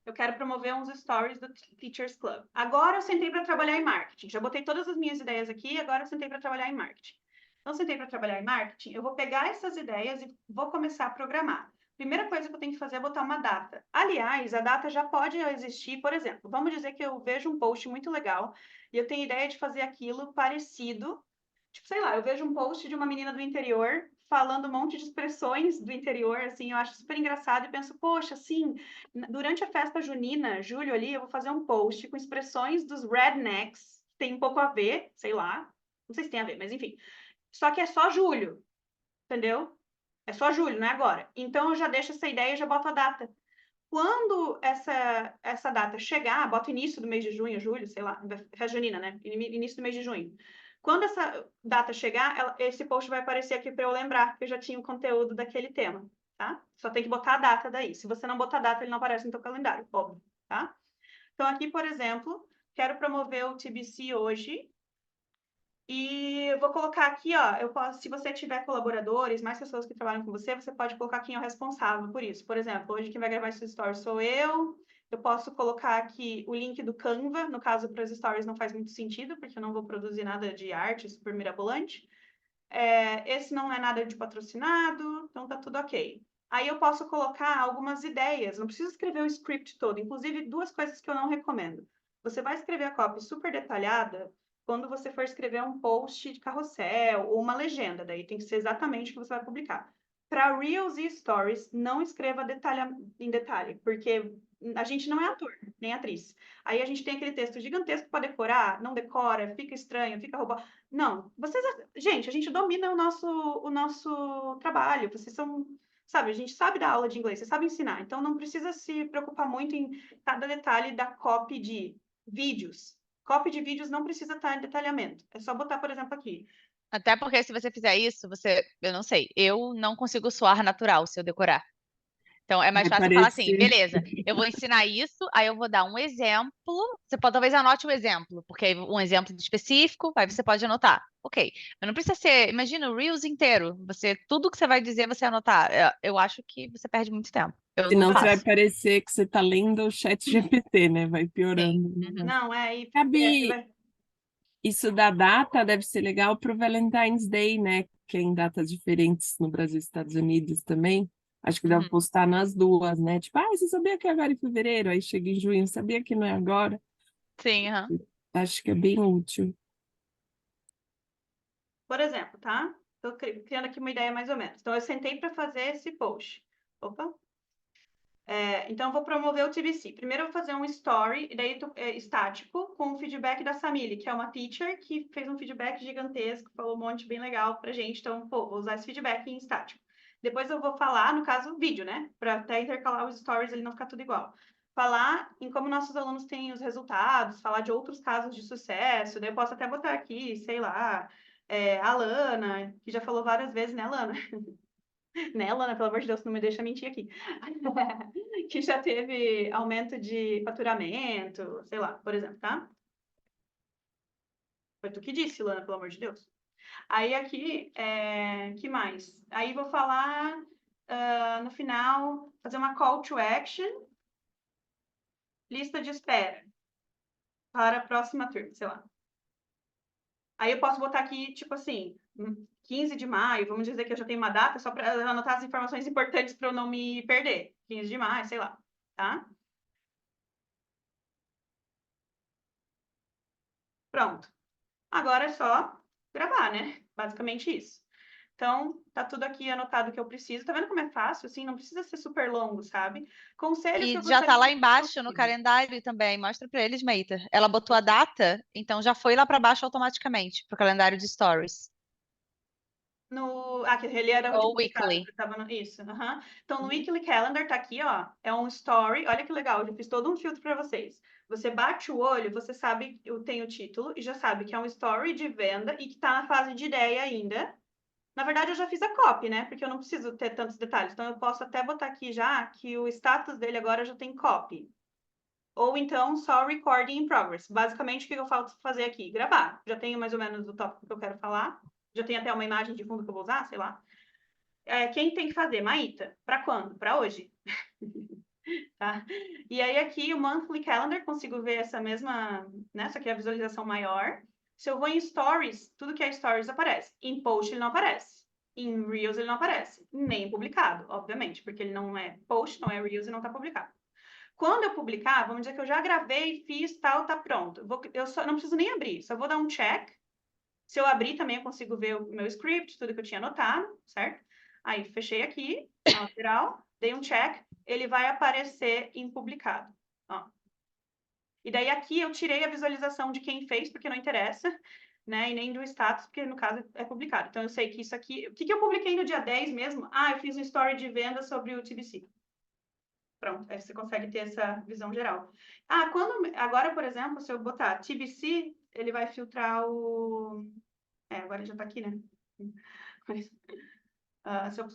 eu quero promover uns stories do Teachers Club. Agora eu sentei para trabalhar em marketing. Já botei todas as minhas ideias aqui, agora eu sentei para trabalhar em marketing. Então, sentei para trabalhar em marketing, eu vou pegar essas ideias e vou começar a programar. Primeira coisa que eu tenho que fazer é botar uma data. Aliás, a data já pode existir, por exemplo, vamos dizer que eu vejo um post muito legal e eu tenho ideia de fazer aquilo parecido. Tipo, sei lá, eu vejo um post de uma menina do interior falando um monte de expressões do interior, assim, eu acho super engraçado e penso, poxa, assim, durante a festa junina, julho ali, eu vou fazer um post com expressões dos rednecks, tem um pouco a ver, sei lá, não sei se tem a ver, mas enfim. Só que é só julho, entendeu? É só julho, não é agora. Então eu já deixo essa ideia e já boto a data. Quando essa data chegar, boto início do mês de junho, julho, sei lá, festa junina, né? Início do mês de junho. Quando essa data chegar, esse post vai aparecer aqui para eu lembrar que eu já tinha o conteúdo daquele tema, tá? Só tem que botar a data daí. Se você não botar a data, ele não aparece no teu calendário, óbvio, tá? Então aqui, por exemplo, quero promover o TBC hoje. E eu vou colocar aqui, ó, se você tiver colaboradores, mais pessoas que trabalham com você, você pode colocar quem é o responsável por isso. Por exemplo, hoje quem vai gravar esse story sou eu. Eu posso colocar aqui o link do Canva, no caso para as stories não faz muito sentido, porque eu não vou produzir nada de arte super mirabolante. Esse não é nada de patrocinado, então tá tudo ok. Aí eu posso colocar algumas ideias, não preciso escrever o script todo, inclusive duas coisas que eu não recomendo. Você vai escrever a copy super detalhada quando você for escrever um post de carrossel ou uma legenda, daí tem que ser exatamente o que você vai publicar. Para Reels e Stories, não escreva em detalhe, porque a gente não é ator, nem atriz. Aí a gente tem aquele texto gigantesco para decorar, não decora, fica estranho, fica roubado. Não, gente, a gente domina o nosso trabalho, vocês são, sabe, a gente sabe dar aula de inglês, você sabe ensinar, então não precisa se preocupar muito em cada detalhe da copy de vídeos. Copy de vídeos não precisa estar em detalhamento. É só botar, por exemplo, aqui. Até porque se você fizer isso, eu não sei, eu não consigo soar natural se eu decorar. Então, é mais Vai fácil eu falar assim, parecer. beleza, eu vou ensinar isso, aí eu vou dar um exemplo. Você pode, talvez anote o exemplo, porque aí um exemplo específico, aí você pode anotar. Ok, mas não precisa ser, imagina o Reels inteiro. Tudo que você vai dizer, você anotar. Eu acho que você perde muito tempo. Eu Senão não você vai faço. parecer que você está lendo o chat GPT, né? Vai piorando. Uhum. Não, Gabi, isso da data deve ser legal para o Valentine's Day, né? Que é em datas diferentes no Brasil e Estados Unidos também. Acho que dá pra Uhum. postar nas duas, né? Tipo, você sabia que é agora em fevereiro? Aí chega em junho, sabia que não é agora? Sim, aham. Acho que é bem útil. Por exemplo, tá? Tô criando aqui uma ideia mais ou menos. Então, eu sentei para fazer esse post. Opa. Então, eu vou promover o TBC. Primeiro, eu vou fazer um story, e daí estático, com o feedback da Samile, que é uma teacher que fez um feedback gigantesco, falou um monte bem legal pra gente. Então, pô, vou usar esse feedback em estático. Depois eu vou falar, no caso, vídeo, né? Para até intercalar os stories, ele não ficar tudo igual. Falar em como nossos alunos têm os resultados, falar de outros casos de sucesso. Daí eu posso até botar aqui, sei lá, a Lana, que já falou várias vezes, né, Lana? Né, Lana, pelo amor de Deus, não me deixa mentir aqui. Que já teve aumento de faturamento, sei lá, por exemplo, tá? Foi tu que disse, Lana, pelo amor de Deus. Aí aqui, que mais? Aí vou falar no final, fazer uma call to action, lista de espera para a próxima turma, sei lá. Aí eu posso botar aqui, tipo assim, 15 de maio, vamos dizer que eu já tenho uma data, só para anotar as informações importantes para eu não me perder. 15 de maio, sei lá, tá? Pronto. Agora é só gravar, né? Basicamente isso. Então, tá tudo aqui anotado que eu preciso. Tá vendo como é fácil, assim? Não precisa ser super longo, sabe? Conselhos que E eu já tá gostaria lá de embaixo no calendário também. Mostra pra eles, Meita. Ela botou a data, então já foi lá pra baixo automaticamente pro calendário de stories. que ele era de Ou publicado, weekly. tava isso. Então, no Weekly Calendar tá aqui, ó. É um story. Olha que legal, eu já fiz todo um filtro para vocês. Você bate o olho, você sabe, eu tenho o título e já sabe que é um story de venda e que tá na fase de ideia ainda. Na verdade, eu já fiz a copy, né? Porque eu não preciso ter tantos detalhes. Então, eu posso até botar aqui já que o status dele agora já tem copy. Ou então, só recording in progress. Basicamente, o que eu falta fazer aqui? Gravar. Já tenho mais ou menos o tópico que eu quero falar. Já tenho até uma imagem de fundo que eu vou usar, sei lá. Quem tem que fazer? Maíta. Para quando? Para hoje. Tá? E aí, aqui, o monthly calendar, consigo ver essa mesma, né? Essa aqui é a visualização maior. Se eu vou em stories, tudo que é stories aparece. Em post, ele não aparece. Em Reels, ele não aparece. Nem publicado, obviamente, porque ele não é post, não é Reels e não está publicado. Quando eu publicar, vamos dizer que eu já gravei, fiz, tal, tá pronto. Eu só não preciso nem abrir, só vou dar um check. Se eu abrir também, eu consigo ver o meu script, tudo que eu tinha anotado, certo? Aí, fechei aqui, na lateral, dei um check, ele vai aparecer em publicado. Ó. E daí aqui eu tirei a visualização de quem fez, porque não interessa, né? E nem do status, porque no caso é publicado. Então eu sei que isso aqui. O que eu publiquei no dia 10 mesmo? Eu fiz um story de venda sobre o TBC. Pronto, aí você consegue ter essa visão geral. Agora, por exemplo, se eu botar TBC, ele vai filtrar o. Agora já tá aqui, né?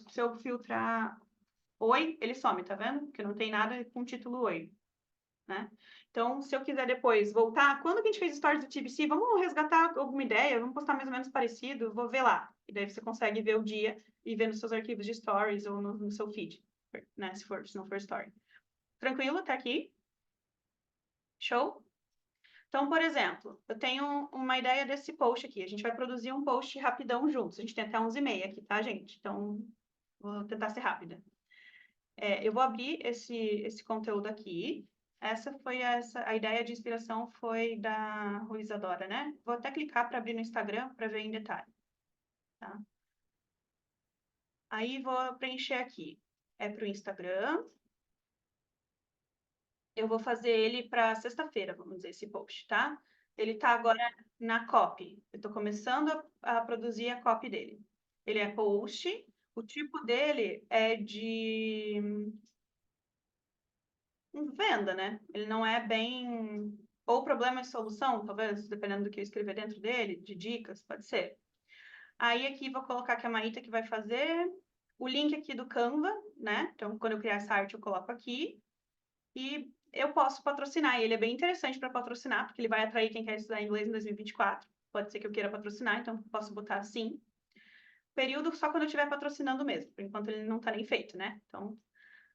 Se eu filtrar Oi, ele some, tá vendo? Porque não tem nada com o título Oi, né? Então, se eu quiser depois voltar, quando que a gente fez stories do TBC, vamos resgatar alguma ideia, vamos postar mais ou menos parecido, vou ver lá. E daí você consegue ver o dia e ver nos seus arquivos de stories ou no seu feed, né? Se não for story. Tranquilo até aqui? Show? Então, por exemplo, eu tenho uma ideia desse post aqui. A gente vai produzir um post rapidão juntos. A gente tem até 11h30 aqui, tá, gente? Então, vou tentar ser rápida. Eu vou abrir esse conteúdo aqui. A ideia de inspiração foi da Ruizadora, né? Vou até clicar para abrir no Instagram para ver em detalhe, tá? Aí vou preencher aqui. É para o Instagram. Eu vou fazer ele para sexta-feira, vamos dizer, esse post, tá? Ele está agora na copy. Eu estou começando a produzir a copy dele. Ele é post. O tipo dele é de venda, né? Ele não é bem. Ou problema e solução, talvez, dependendo do que eu escrever dentro dele, de dicas, pode ser. Aí aqui vou colocar que é a Maíta que vai fazer. O link aqui do Canva, né? Então, quando eu criar essa arte, eu coloco aqui. E eu posso patrocinar. E ele é bem interessante para patrocinar, porque ele vai atrair quem quer estudar inglês em 2024. Pode ser que eu queira patrocinar, então posso botar assim. Período só quando eu estiver patrocinando mesmo. Por enquanto ele não está nem feito, né? Então,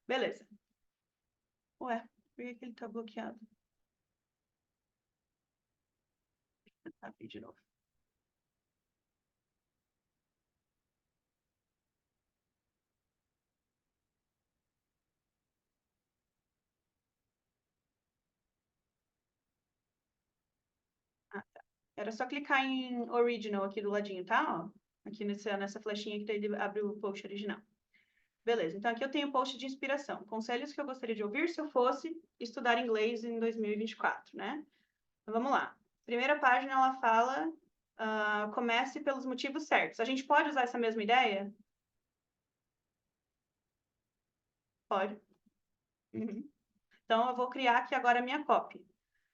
beleza. Ué, por que ele está bloqueado? Abrir de novo. Era só clicar em Original aqui do ladinho, tá? Ó, aqui nessa flechinha que daí ele abre o post original. Beleza, então aqui eu tenho post de inspiração. Conselhos que eu gostaria de ouvir se eu fosse estudar inglês em 2024, né? Então, vamos lá. Primeira página, ela fala, comece pelos motivos certos. A gente pode usar essa mesma ideia? Pode. Uhum. Então, eu vou criar aqui agora a minha copy,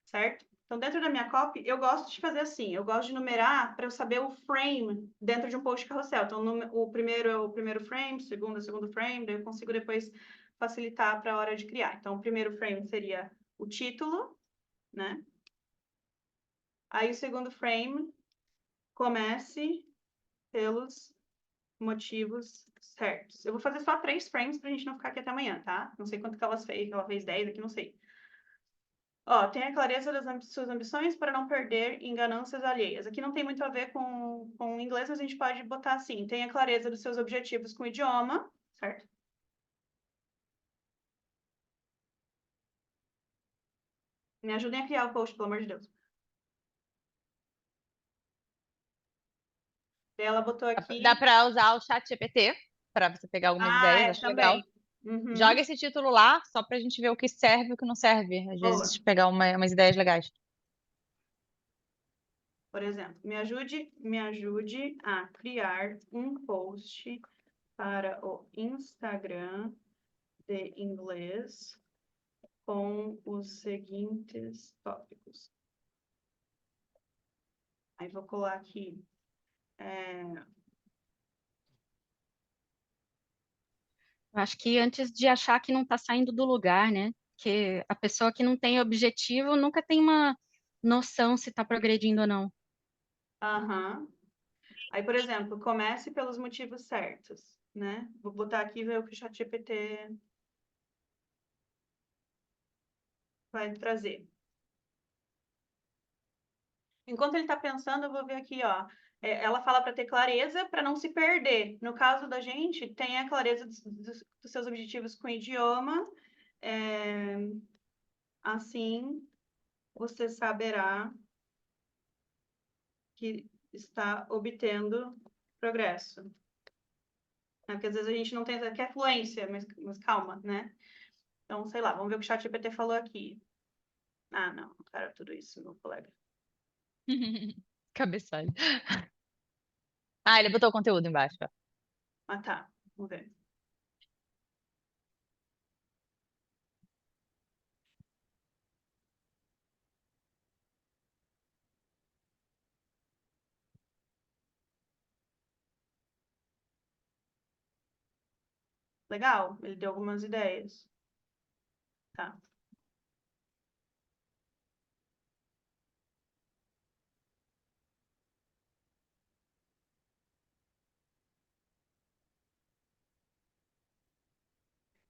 certo? Então, dentro da minha copy, eu gosto de fazer assim, eu gosto de numerar para eu saber o frame dentro de um post carrossel. Então, o primeiro é o primeiro frame, o segundo frame, daí eu consigo depois facilitar para a hora de criar. Então, o primeiro frame seria o título, né? Aí, o segundo frame, comece pelos motivos certos. Eu vou fazer só 3 frames para a gente não ficar aqui até amanhã, tá? Não sei quanto que ela fez 10 aqui, não sei. Ó, tenha clareza das suas ambições para não perder em ganâncias alheias. Aqui não tem muito a ver com inglês, mas a gente pode botar assim. Tenha clareza dos seus objetivos com o idioma, certo? Me ajudem a criar o post, pelo amor de Deus. Ela botou aqui... Dá para usar o chat GPT para você pegar algumas ideias, acho legal. também. Uhum. Joga esse título lá, só pra gente ver o que serve e o que não serve. Às vezes pegar umas ideias legais. Por exemplo, me ajude a criar um post para o Instagram de inglês com os seguintes tópicos. Aí vou colar aqui. Eu acho que antes de achar que não está saindo do lugar, né? Porque a pessoa que não tem objetivo nunca tem uma noção se está progredindo ou não. Aham. Aí, por exemplo, comece pelos motivos certos, né? Vou botar aqui e ver o que o ChatGPT vai trazer. Enquanto ele está pensando, eu vou ver aqui, ó. Ela fala para ter clareza, para não se perder. No caso da gente, tenha clareza dos seus objetivos com o idioma. Assim, você saberá que está obtendo progresso. Porque às vezes a gente não tem, quer fluência, mas calma, né? Então, sei lá, vamos ver o que o ChatGPT falou aqui. Ah, não, cara, tudo isso, meu colega. Cabeçalho. Ah, ele botou o conteúdo embaixo, ó. Ah, tá. Vamos ver. Legal, ele deu algumas ideias. Tá.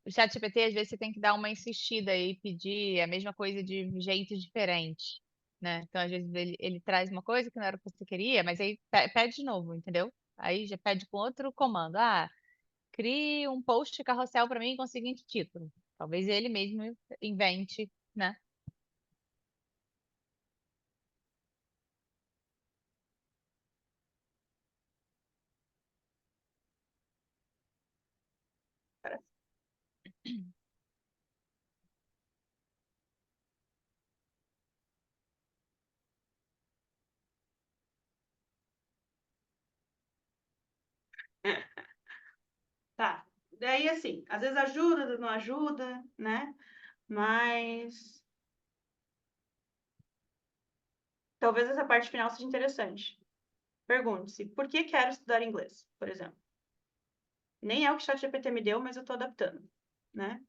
O chat GPT, às vezes, você tem que dar uma insistida e pedir a mesma coisa de jeito diferente, né? Então, às vezes, ele traz uma coisa que não era o que você queria, mas aí pede de novo, entendeu? Aí já pede com outro comando. Ah, crie um post carrossel para mim com o seguinte título. Talvez ele mesmo invente, né? Tá. Daí, assim, às vezes ajuda, às vezes não ajuda, né? Mas talvez essa parte final seja interessante. Pergunte-se, por que quero estudar inglês, por exemplo? Nem é o que o ChatGPT me deu, mas eu estou adaptando, né?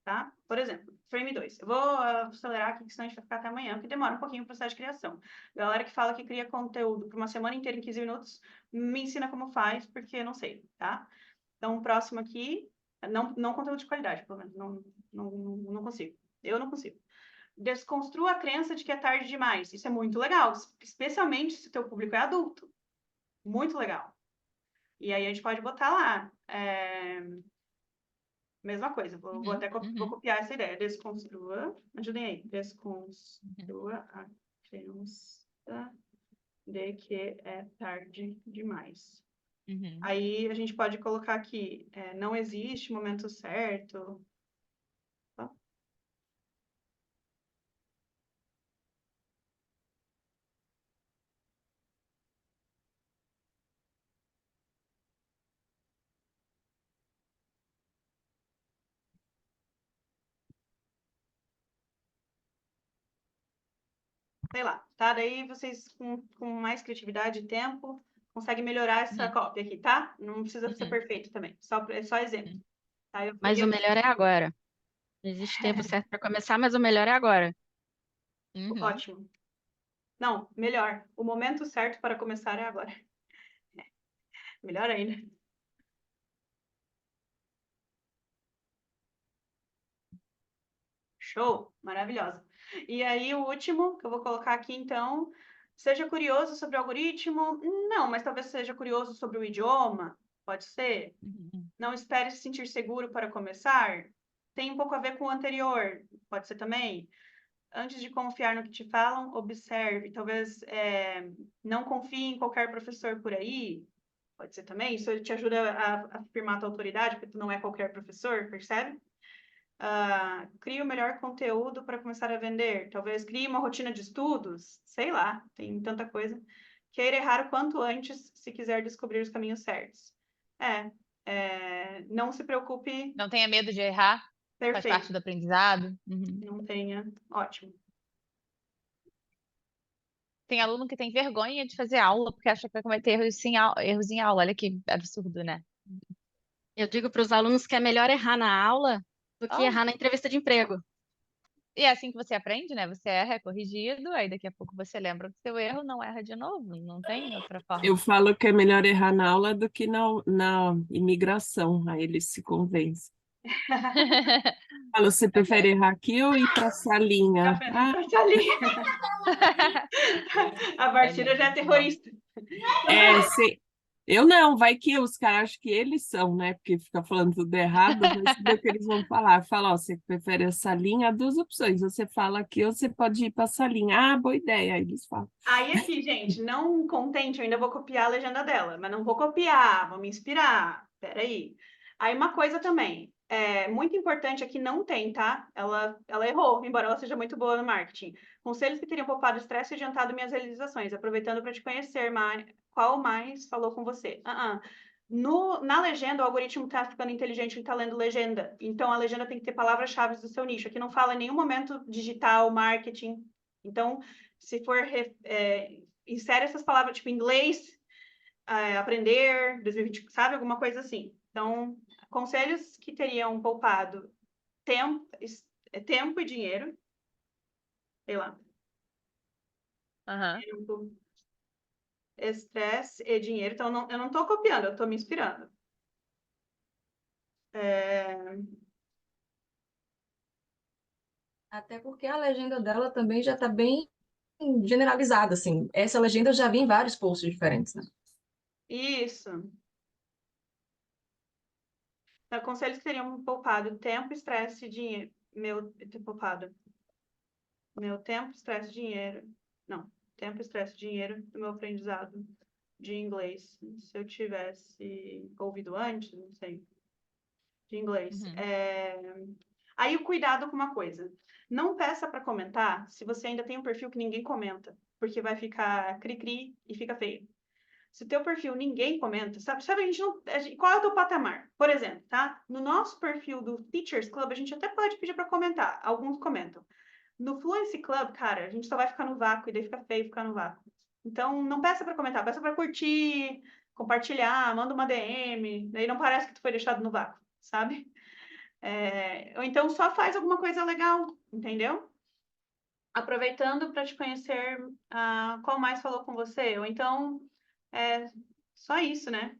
Tá? Por exemplo, frame 2. Eu vou acelerar aqui, que senão a gente vai ficar até amanhã, porque demora um pouquinho o processo de criação. Galera que fala que cria conteúdo por uma semana inteira em 15 minutos, me ensina como faz, porque eu não sei, tá? Então, o próximo aqui, não conteúdo de qualidade, pelo menos, não consigo. Eu não consigo. Desconstrua a crença de que é tarde demais. Isso é muito legal, especialmente se o teu público é adulto. Muito legal. E aí a gente pode botar lá. Mesma coisa, vou até vou copiar essa ideia. Desconstrua, ajudem aí. Desconstrua a crença de que é tarde demais. Aí a gente pode colocar aqui, não existe momento certo. Tá? Sei lá, tá? Daí vocês, com mais criatividade e tempo, conseguem melhorar essa cópia aqui, tá? Não precisa ser perfeito também, é só exemplo. Tá? Mas o melhor é agora. Não existe tempo certo para começar, mas o melhor é agora. Ótimo. Não, melhor. O momento certo para começar é agora. Melhor ainda. Show, maravilhosa. E aí, o último que eu vou colocar aqui, então, seja curioso sobre o algoritmo. Não, mas talvez seja curioso sobre o idioma, pode ser. Não espere se sentir seguro para começar. Tem um pouco a ver com o anterior, pode ser também. Antes de confiar no que te falam, observe. Talvez não confie em qualquer professor por aí, pode ser também. Isso te ajuda a afirmar a tua autoridade, porque tu não é qualquer professor, percebe? Crie o melhor conteúdo para começar a vender. Talvez crie uma rotina de estudos. Sei lá, tem tanta coisa. Queira errar o quanto antes se quiser descobrir os caminhos certos. Não se preocupe. Não tenha medo de errar. Faz parte Perfeito. do aprendizado. Não tenha. Ótimo. Tem aluno que tem vergonha de fazer aula porque acha que vai cometer erros em aula. Olha que absurdo, né? Eu digo para os alunos que é melhor errar na aula do que errar na entrevista de emprego. E é assim que você aprende, né? Você erra, é corrigido, aí daqui a pouco você lembra do seu erro, não erra de novo. Não tem outra forma. Eu falo que é melhor errar na aula do que na imigração. Aí eles se convencem. Falo, você prefere errar aqui ou ir para a salinha? Pra salinha. A Bartira já é terrorista. Eu não, vai que os caras acham que eles são, né? Porque fica falando tudo errado, vai saber o que eles vão falar. Fala, ó, você prefere a salinha? Há duas opções. Você fala aqui ou você pode ir para a salinha. Ah, boa ideia. Aí eles falam. Aí aqui, gente, não contente, eu ainda vou copiar a legenda dela, mas não vou copiar, vou me inspirar. Peraí. Aí uma coisa também, muito importante aqui, não tem, tá? Ela errou, embora ela seja muito boa no marketing. Conselhos que teriam poupado estresse e adiantado minhas realizações, aproveitando para te conhecer mais, qual mais falou com você. Na legenda, o algoritmo está ficando inteligente, ele está lendo legenda. Então, a legenda tem que ter palavras-chave do seu nicho. Aqui não fala em nenhum momento digital, marketing. Então, se for, insere essas palavras, tipo, inglês, aprender, 2020, sabe? Alguma coisa assim. Então, conselhos que teriam poupado tempo e dinheiro. Sei lá. Tempo, estresse e dinheiro. Então, eu não estou copiando, eu estou me inspirando. Até porque a legenda dela também já está bem generalizada, assim. Essa legenda eu já vi em vários posts diferentes, né? Isso. Então, conselhos que teriam poupado tempo, estresse e dinheiro. Meu tempo, estresse, dinheiro. Não, tempo, estresse, dinheiro do meu aprendizado de inglês. Se eu tivesse ouvido antes, não sei, de inglês. Aí o cuidado com uma coisa. Não peça para comentar se você ainda tem um perfil que ninguém comenta, porque vai ficar cri-cri e fica feio. Se o teu perfil ninguém comenta, sabe qual é o teu patamar? Por exemplo, tá? No nosso perfil do Teachers Club, a gente até pode pedir para comentar. Alguns comentam. No Fluency Club, cara, a gente só vai ficar no vácuo e daí fica feio ficar no vácuo. Então, não peça para comentar, peça para curtir, compartilhar, manda uma DM, daí não parece que tu foi deixado no vácuo, sabe? Ou então só faz alguma coisa legal, entendeu? Aproveitando para te conhecer, qual mais falou com você, ou então só isso, né?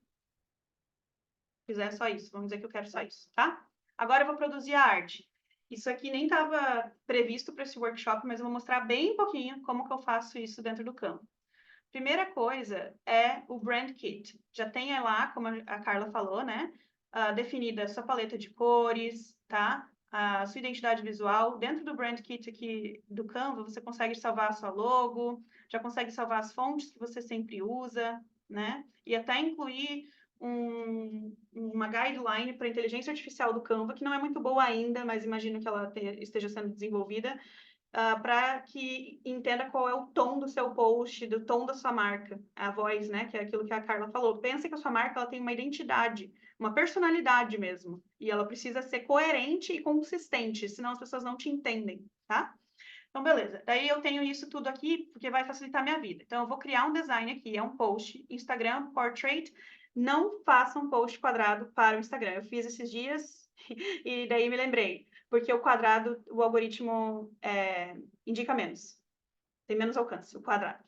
Se quiser só isso, vamos dizer que eu quero só isso, tá? Agora eu vou produzir a arte. Isso aqui nem estava previsto para esse workshop, mas eu vou mostrar bem pouquinho como que eu faço isso dentro do Canva. Primeira coisa é o Brand Kit. Já tem lá, como a Carla falou, né? Definida a sua paleta de cores, tá? A sua identidade visual. Dentro do Brand Kit aqui do Canva, você consegue salvar a sua logo, já consegue salvar as fontes que você sempre usa, né? E até incluir uma guideline para inteligência artificial do Canva, que não é muito boa ainda, mas imagino que ela esteja sendo desenvolvida, para que entenda qual é o tom do seu post, do tom da sua marca, a voz, né, que é aquilo que a Carla falou. Pensa que a sua marca ela tem uma identidade, uma personalidade mesmo, e ela precisa ser coerente e consistente, senão as pessoas não te entendem, tá? Então, beleza. Daí eu tenho isso tudo aqui, porque vai facilitar a minha vida. Então, eu vou criar um design aqui, é um post, Instagram Portrait. Não faça um post quadrado para o Instagram. Eu fiz esses dias e daí me lembrei. Porque o quadrado, o algoritmo indica menos. Tem menos alcance, o quadrado.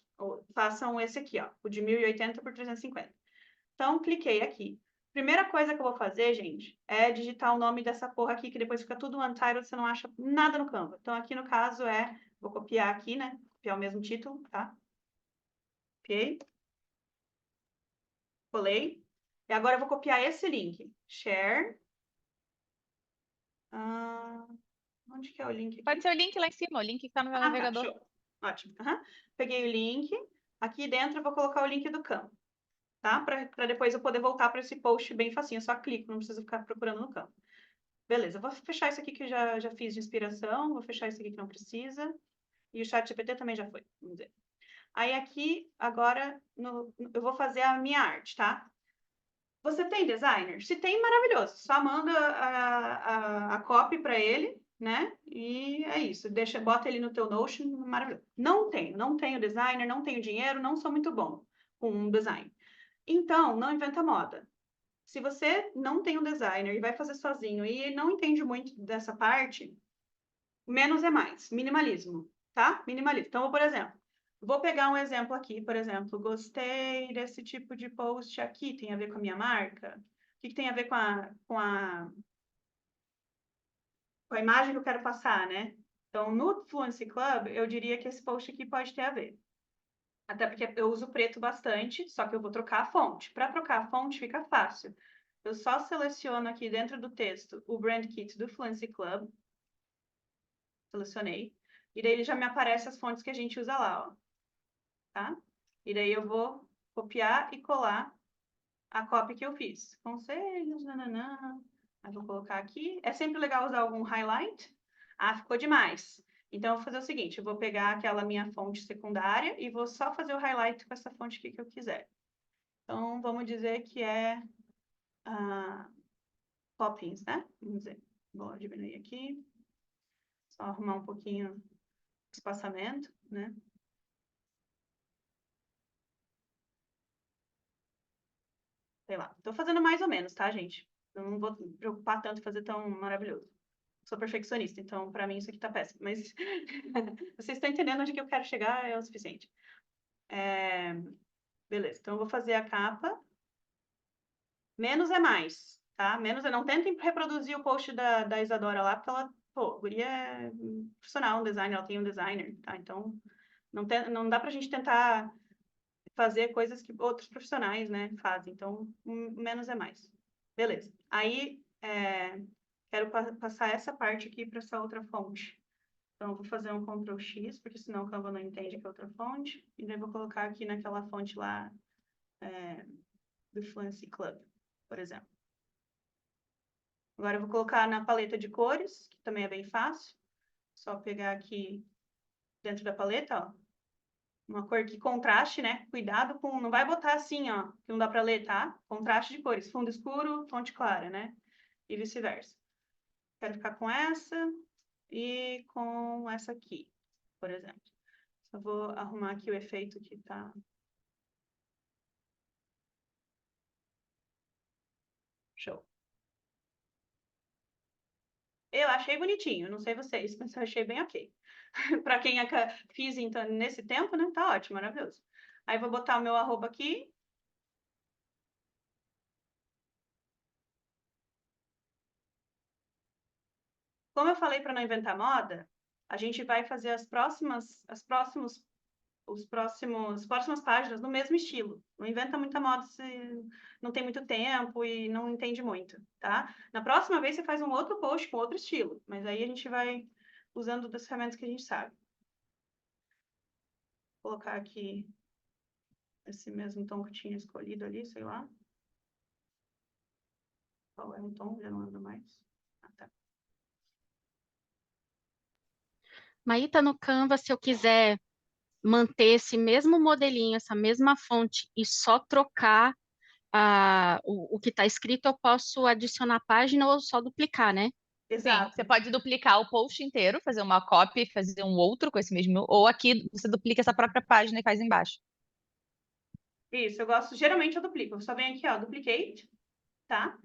Façam esse aqui, ó, o de 1080 por 350. Então, cliquei aqui. Primeira coisa que eu vou fazer, gente, é digitar o nome dessa porra aqui, que depois fica tudo untitled, você não acha nada no Canva. Então, aqui no caso vou copiar aqui, né? Copiar o mesmo título, tá? Copiei. Colei. E agora eu vou copiar esse link. Share. Onde que é o link aqui? Pode ser o link lá em cima, o link que está no meu Tá, navegador. show. Ótimo. Peguei o link. Aqui dentro eu vou colocar o link do Canva, tá? Para depois eu poder voltar para esse post bem facinho. Eu só clico, não preciso ficar procurando no Canva. Beleza, eu vou fechar isso aqui que eu já fiz de inspiração, vou fechar isso aqui que não precisa. E o ChatGPT também já foi, vamos dizer. Aí aqui, agora, eu vou fazer a minha arte, tá? Você tem designer? Se tem, maravilhoso. Só manda a copy para ele, né? E é isso. Bota ele no teu Notion, maravilhoso. Não tenho designer, não tenho dinheiro, não sou muito bom com design. Então, não inventa moda. Se você não tem um designer e vai fazer sozinho e não entende muito dessa parte, menos é mais. Minimalismo, tá? Minimalismo. Então, por exemplo, vou pegar um exemplo aqui, por exemplo, gostei desse tipo de post aqui, tem a ver com a minha marca? O que tem a ver com a imagem que eu quero passar, né? Então, no Fluency Club, eu diria que esse post aqui pode ter a ver. Até porque eu uso preto bastante, só que eu vou trocar a fonte. Para trocar a fonte fica fácil. Eu só seleciono aqui dentro do texto o Brand Kit do Fluency Club. Selecionei. E daí já me aparecem as fontes que a gente usa lá, ó. Tá? E daí eu vou copiar e colar a cópia que eu fiz. Conselhos, nananã. Aí vou colocar aqui. É sempre legal usar algum highlight. Ah, ficou demais. Então, eu vou fazer o seguinte, eu vou pegar aquela minha fonte secundária e vou só fazer o highlight com essa fonte aqui que eu quiser. Então, vamos dizer que é Poppins, né? Vamos dizer. Vou diminuir aqui. Só arrumar um pouquinho o espaçamento, né? Sei lá. Tô fazendo mais ou menos, tá, gente? Eu não vou me preocupar tanto em fazer tão maravilhoso. Sou perfeccionista, então para mim isso aqui tá péssimo. Mas vocês estão entendendo onde que eu quero chegar, é o suficiente. Beleza, então eu vou fazer a capa. Menos é mais, tá? Menos é... Não tentem reproduzir o post da Isadora lá, porque ela... Pô, a guria é profissional, um designer, ela tem um designer, tá? Então, não dá pra gente tentar fazer coisas que outros profissionais, né, fazem. Então, menos é mais. Beleza. Aí, quero passar essa parte aqui para essa outra fonte. Então, eu vou fazer um Ctrl X, porque senão o Canva não entende que é outra fonte. E daí vou colocar aqui naquela fonte lá do Fluency Club, por exemplo. Agora eu vou colocar na paleta de cores, que também é bem fácil. Só pegar aqui dentro da paleta, ó. Uma cor que contraste, né? Cuidado com... Não vai botar assim, ó, que não dá para ler, tá? Contraste de cores. Fundo escuro, fonte clara, né? E vice-versa. Quero ficar com essa e com essa aqui, por exemplo. Só vou arrumar aqui o efeito que tá... Show. Eu achei bonitinho, não sei vocês, mas eu achei bem ok. Para quem fiz então, nesse tempo, né? Tá ótimo, maravilhoso. Aí vou botar o meu arroba aqui. Como eu falei para não inventar moda, a gente vai fazer os próximos as próximas páginas no mesmo estilo. Não inventa muita moda se não tem muito tempo e não entende muito, tá? Na próxima vez você faz um outro post com outro estilo, mas aí a gente vai usando das ferramentas que a gente sabe. Vou colocar aqui esse mesmo tom que eu tinha escolhido ali, sei lá. Qual é o tom? Já não lembro mais. Ah, tá. Maíta, no Canva, se eu quiser manter esse mesmo modelinho, essa mesma fonte e só trocar o que está escrito, eu posso adicionar a página ou só duplicar, né? Sim, Exato. você pode duplicar o post inteiro, fazer uma copy e fazer um outro com esse mesmo, ou aqui você duplica essa própria página e faz embaixo. Isso, eu gosto. Geralmente eu duplico. Eu só venho aqui, ó, duplicate, tá?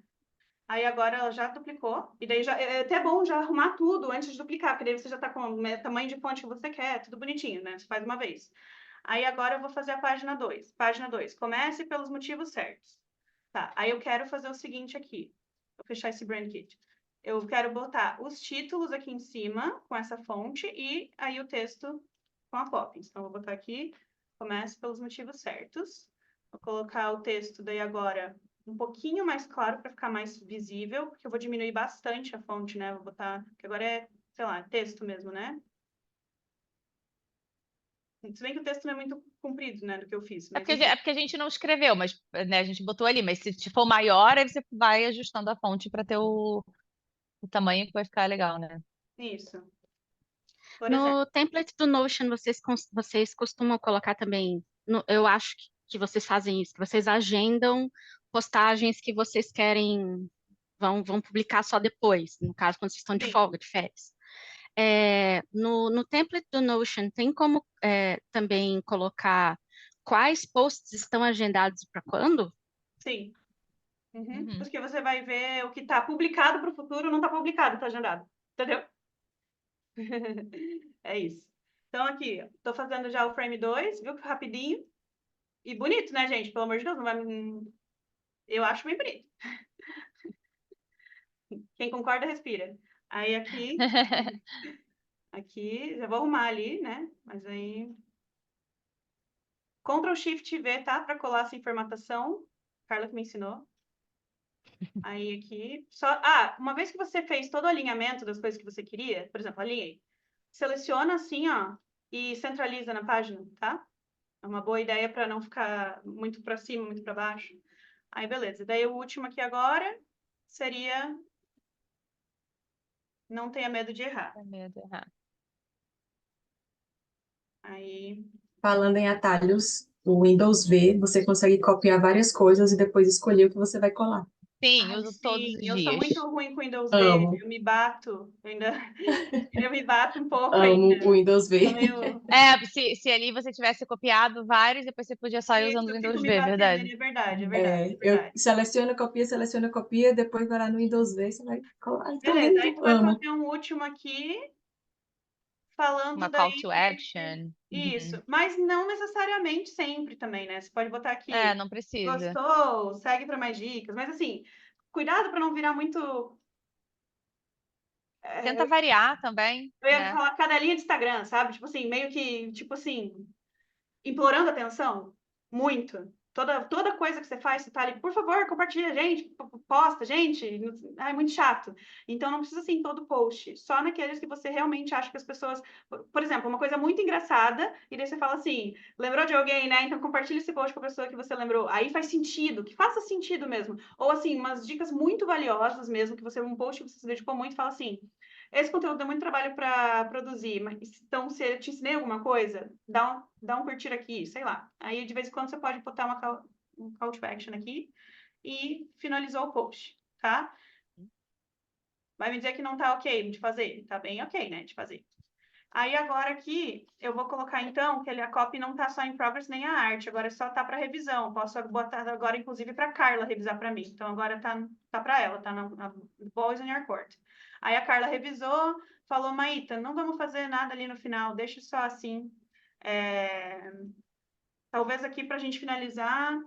Aí agora ela já duplicou. E daí já, é até bom já arrumar tudo antes de duplicar, porque daí você já tá com o tamanho de fonte que você quer, tudo bonitinho, né? Você faz uma vez. Aí agora eu vou fazer a página 2. Página 2. Comece pelos motivos certos. Tá, aí eu quero fazer o seguinte aqui. Vou fechar esse brand kit. Eu quero botar os títulos aqui em cima, com essa fonte, e aí o texto com a Poppins. Então, eu vou botar aqui, comece pelos motivos certos. Vou colocar o texto daí agora um pouquinho mais claro para ficar mais visível, porque eu vou diminuir bastante a fonte, né? Vou botar, que agora é, sei lá, texto mesmo, né? Se bem que o texto não é muito comprido, né, do que eu fiz, É mas porque, é porque a gente não escreveu, mas né, a gente botou ali. Mas se for maior, aí você vai ajustando a fonte para ter o tamanho que vai ficar legal, né? isso. Por exemplo, No template do Notion, vocês costumam colocar também, eu acho que vocês fazem isso, que vocês agendam postagens que vocês querem, vão publicar só depois, no caso, quando vocês estão de sim. folga, de férias. No template do Notion, tem como também colocar quais posts estão agendados para quando? Sim. Uhum. Porque você vai ver o que está publicado para o futuro, não está publicado, está agendado. Entendeu? É isso. Então, aqui, estou fazendo já o frame 2, viu que rapidinho? E bonito, né, gente? Pelo amor de Deus, não vai... Eu acho bem bonito. Quem concorda, respira. Aí, aqui, já vou arrumar ali, né? Mas aí... Ctrl Shift V, tá? Para colar essa informação. Carla que me ensinou. Aí aqui, uma vez que você fez todo o alinhamento das coisas que você queria, por exemplo, alinhei, seleciona assim, ó, e centraliza na página, tá? É uma boa ideia para não ficar muito para cima, muito para baixo. Aí, beleza. Daí o último aqui agora seria não tenha medo de errar. Tenho medo de errar. Aí, Falando em atalhos, o Windows V, você consegue copiar várias coisas e depois escolher o que você vai colar. Sim, uso todos sim, os eu sou dias. muito ruim com Windows V. Amo, Eu me bato, eu me bato um pouco amo ainda. o Windows Tô V. meio... Se ali você tivesse copiado vários, depois você podia só ir Isso, usando o eu fico Windows me V, batendo, verdade? é verdade, é Uhum. verdade, é Eu verdade. seleciono, copia, depois vai lá no Windows V, você vai colar. Ai, tão Beleza, aí lindo, tu vai amo. fazer um último aqui, falando Uma call daí to action. Uhum. isso, mas não necessariamente sempre também, né? Você pode botar É, aqui, não precisa. gostou, segue para mais dicas, mas assim, cuidado para não virar muito. Tenta variar também, Eu ia né? falar cadelinha de Instagram, sabe? Tipo assim, meio que, tipo assim, implorando atenção, muito. Toda coisa que você faz, você tá ali, por favor, compartilha, gente, posta, gente. É muito chato. Então, não precisa ser em todo post, só naqueles que você realmente acha que as pessoas. Por exemplo, uma coisa muito engraçada, e daí você fala assim: lembrou de alguém, né? Então, compartilha esse post com a pessoa que você lembrou. Aí faz sentido, que faça sentido mesmo. Ou assim, umas dicas muito valiosas mesmo, que você, um post que você se dedicou muito, fala assim. Esse conteúdo dá muito trabalho para produzir, mas então se eu te ensinei alguma coisa, dá um curtir aqui, sei lá. Aí de vez em quando você pode botar um call to action aqui e finalizou o post, tá? Vai me dizer que não tá ok de fazer, tá bem ok, né, de fazer. Aí agora aqui eu vou colocar então que a copy não tá só em progress nem a arte, agora só tá para revisão. Posso botar agora inclusive para Carla revisar para mim. Então agora tá para ela, tá na Boys in Your Court. Aí a Carla revisou, falou: Maíta, não vamos fazer nada ali no final, deixa só assim. Talvez aqui para a gente finalizar,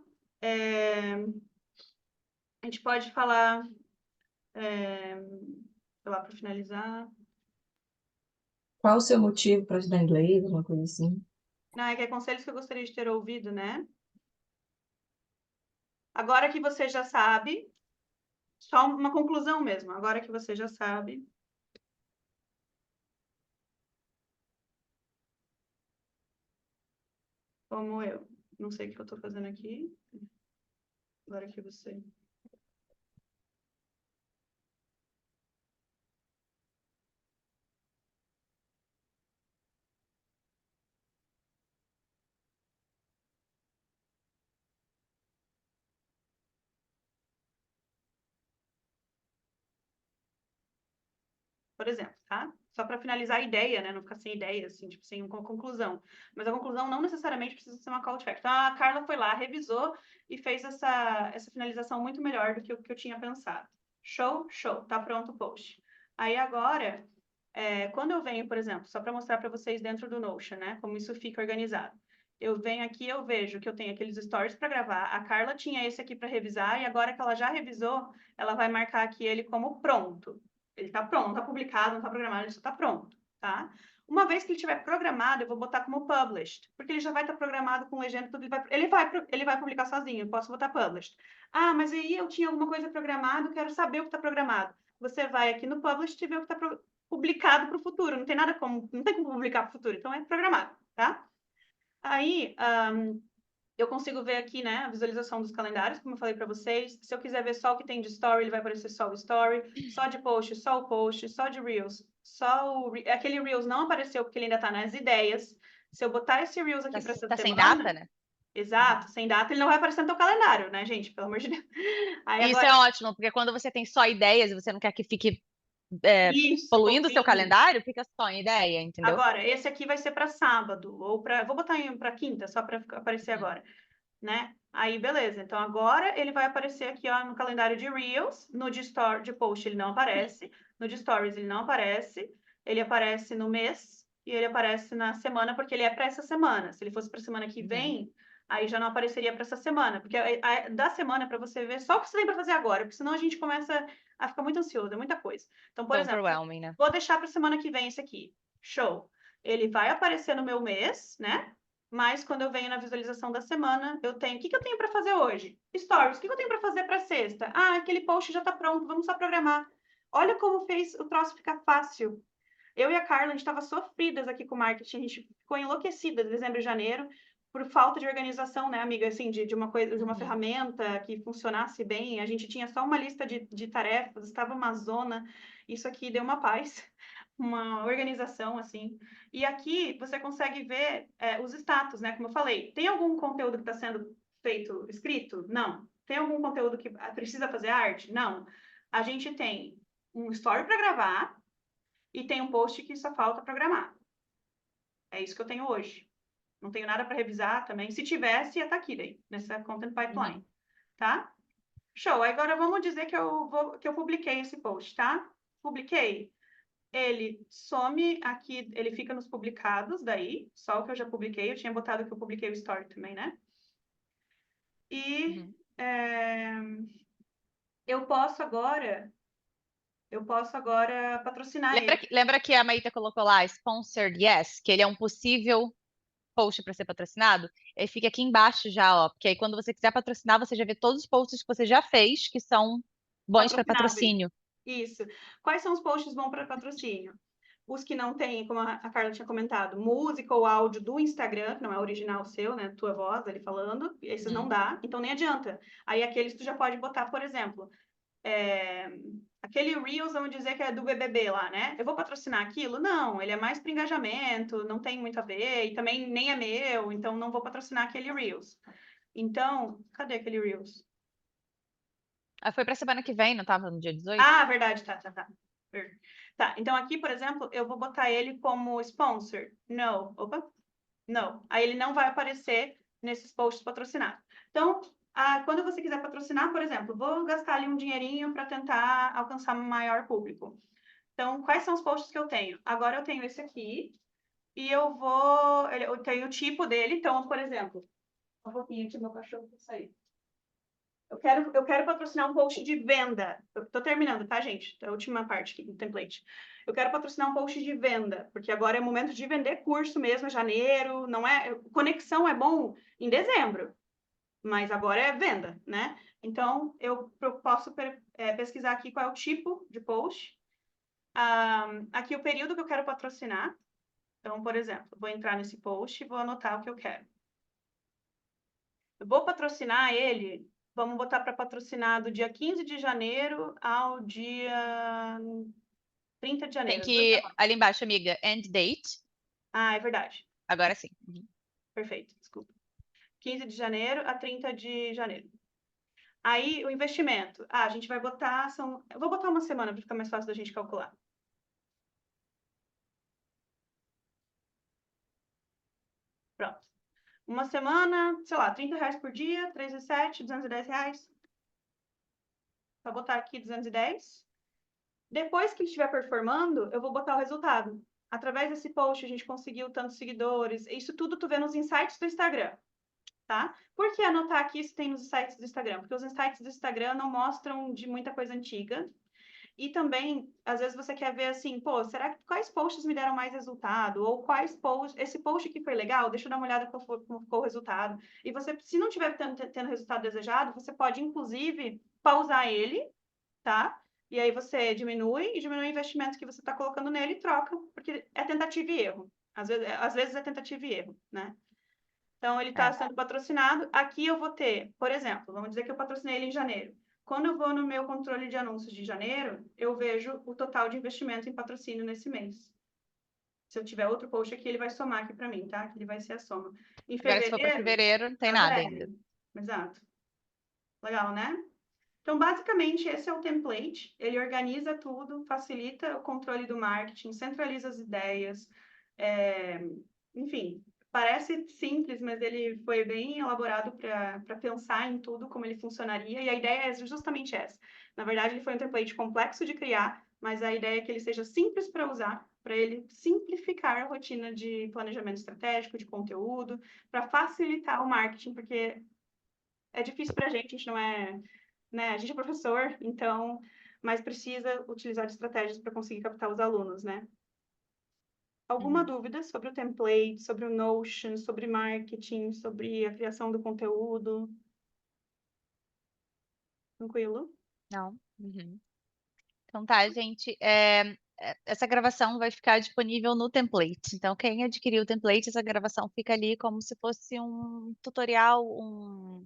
a gente pode falar, sei lá, para finalizar. Qual o seu motivo para estudar inglês, alguma coisa assim? Não, é que é conselhos que eu gostaria de ter ouvido, né? Agora que você já sabe, só uma conclusão mesmo. Agora que você já sabe. Como eu. Não sei o que eu tô fazendo aqui. Agora que você. Por exemplo, tá? Só para finalizar a ideia, né? Não ficar sem ideia, assim, tipo, sem uma conclusão. Mas a conclusão não necessariamente precisa ser uma call to action. Então, a Carla foi lá, revisou e fez essa finalização muito melhor do que o que eu tinha pensado. Show, show, tá pronto o post. Aí agora, quando eu venho, por exemplo, só para mostrar para vocês dentro do Notion, né? Como isso fica organizado. Eu venho aqui, eu vejo que eu tenho aqueles stories para gravar. A Carla tinha esse aqui para revisar e agora que ela já revisou, ela vai marcar aqui ele como pronto. Ele está pronto, não está publicado, não está programado, ele só está pronto, tá? Uma vez que ele estiver programado, eu vou botar como published, porque ele já vai estar programado com legenda, tudo, ele vai publicar sozinho, eu posso botar published. Ah, mas aí eu tinha alguma coisa programada, quero saber o que está programado. Você vai aqui no published e vê o que está publicado para o futuro, não tem nada como, não tem como publicar para o futuro, então é programado, tá? Aí, eu consigo ver aqui, né, a visualização dos calendários, como eu falei para vocês. Se eu quiser ver só o que tem de story, ele vai aparecer só o story. Só de post, só o post. Só de reels, só o... Aquele reels não apareceu porque ele ainda está nas ideias. Se eu botar esse reels aqui para essa Tá sem semana... data, né? Exato, sem data, ele não vai aparecer no teu calendário, né, gente? Pelo amor de Deus. Aí Isso agora... é ótimo, porque quando você tem só ideias e você não quer que fique Isso, poluindo o seu poluindo. calendário, fica só em ideia, entendeu? Agora, esse aqui vai ser para sábado, ou para... Vou botar para quinta, só para aparecer agora. Né? Aí, beleza. Então, agora ele vai aparecer aqui, ó, no calendário de Reels. No de post ele não aparece. No de Stories ele não aparece. Ele aparece no mês e ele aparece na semana, porque ele é para essa semana. Se ele fosse para semana que vem, aí já não apareceria para essa semana. Porque da semana para você ver só o que você tem para fazer agora, porque senão a gente começa a ficar muito ansioso, é muita coisa. Então, por exemplo, Overwhelming, né? vou deixar para semana que vem esse aqui. Show. Ele vai aparecer no meu mês, né? Mas quando eu venho na visualização da semana, eu tenho... O que eu tenho para fazer hoje? Stories. O que eu tenho para fazer para sexta? Ah, aquele post já está pronto, vamos só programar. Olha como fez o troço ficar fácil. Eu e a Carla, a gente estava sofridas aqui com o marketing, a gente ficou enlouquecida de dezembro e janeiro por falta de organização, né, amiga? Assim, de uma coisa, de uma ferramenta que funcionasse bem. A gente tinha só uma lista de tarefas, estava uma zona. Isso aqui deu uma paz, uma organização, assim. E aqui você consegue ver os status, né? Como eu falei, tem algum conteúdo que está sendo feito, escrito? Não. Tem algum conteúdo que precisa fazer arte? Não. A gente tem um story para gravar e tem um post que só falta programar. É isso que eu tenho hoje. Não tenho nada para revisar também. Se tivesse, ia estar aqui daí, nessa Content Pipeline, tá? Show. Agora vamos dizer que eu publiquei esse post, tá? Publiquei. Ele some aqui, ele fica nos publicados daí, só o que eu já publiquei. Eu tinha botado que eu publiquei o story também, né? E eu posso agora patrocinar ele. Lembra que a Maíta colocou lá, Sponsored Yes, que ele é um possível post para ser patrocinado? Ele fica aqui embaixo já, ó. Porque aí quando você quiser patrocinar, você já vê todos os posts que você já fez que são bons para patrocínio. Isso. Quais são os posts bons para patrocínio? Os que não têm, como a Carla tinha comentado, música ou áudio do Instagram, que não é original seu, né? Tua voz ali falando, esses não dá, então nem adianta. Aí aqueles tu já pode botar, por exemplo, aquele Reels, vamos dizer que é do BBB lá, né? Eu vou patrocinar aquilo? Não, ele é mais para engajamento, não tem muito a ver, e também nem é meu, então não vou patrocinar aquele Reels. Então, cadê aquele Reels? Foi para semana que vem, não estava no dia 18? Ah, verdade, tá. Tá, então aqui, por exemplo, eu vou botar ele como sponsor. No. Opa. Não. Aí ele não vai aparecer nesses posts patrocinados. Então, quando você quiser patrocinar, por exemplo, vou gastar ali um dinheirinho para tentar alcançar um maior público. Então, quais são os posts que eu tenho? Agora eu tenho esse aqui e eu tenho o tipo dele. Então, por exemplo, um pouquinho aqui, meu cachorro vai sair. Eu quero patrocinar um post de venda. Eu tô terminando, tá, gente? A última parte aqui do template. Eu quero patrocinar um post de venda, porque agora é o momento de vender curso mesmo, janeiro, não é... Conexão é bom em dezembro, mas agora é venda, né? Então, eu posso pesquisar aqui qual é o tipo de post. Aqui o período que eu quero patrocinar. Então, por exemplo, vou entrar nesse post e vou anotar o que eu quero. Eu vou patrocinar ele, vamos botar para patrocinar do dia 15 de janeiro ao dia 30 de Tem janeiro. que, ali embaixo, amiga, end date. Ah, é verdade. Agora sim. Perfeito, desculpa. 15 de janeiro a 30 de janeiro. Aí, o investimento. A gente vai botar... Eu vou botar uma semana para ficar mais fácil da gente calcular. Pronto. Uma semana, sei lá, R$ 30 por dia, 3 vezes 7, R$ 210. Vou botar aqui 210. Depois que ele estiver performando, eu vou botar o resultado. Através desse post, a gente conseguiu tantos seguidores. Isso tudo tu vê nos insights do Instagram, tá? Por que anotar aqui se tem nos insights do Instagram? Porque os insights do Instagram não mostram de muita coisa antiga. E também, às vezes você quer ver assim, pô, será que quais posts me deram mais resultado? Ou quais posts, esse post aqui foi legal, deixa eu dar uma olhada como ficou o resultado. E você, se não tiver tendo o resultado desejado, você pode, inclusive, pausar ele, tá? E aí você diminui o investimento que você está colocando nele e troca, porque é tentativa e erro. Às vezes é tentativa e erro, né? Então, ele está sendo patrocinado. Aqui eu vou ter, por exemplo, vamos dizer que eu patrocinei ele em janeiro. Quando eu vou no meu controle de anúncios de janeiro, eu vejo o total de investimento em patrocínio nesse mês. Se eu tiver outro post aqui, ele vai somar aqui para mim, tá? Ele vai ser a soma. Em Agora, se for para fevereiro, não tem tá nada zero. ainda. Exato. Legal, né? Então, basicamente, esse é o template. Ele organiza tudo, facilita o controle do marketing, centraliza as ideias. Enfim, parece simples, mas ele foi bem elaborado para pensar em tudo, como ele funcionaria. E a ideia é justamente essa. Na verdade, ele foi um template complexo de criar, mas a ideia é que ele seja simples para usar, para ele simplificar a rotina de planejamento estratégico, de conteúdo, para facilitar o marketing, porque é difícil para a gente não é, né? A gente é professor, então, mas precisa utilizar de estratégias para conseguir captar os alunos, né? Alguma dúvida sobre o template, sobre o Notion, sobre marketing, sobre a criação do conteúdo? Tranquilo? Não? Então tá, gente. Essa gravação vai ficar disponível no template. Então, quem adquiriu o template, essa gravação fica ali como se fosse um tutorial, um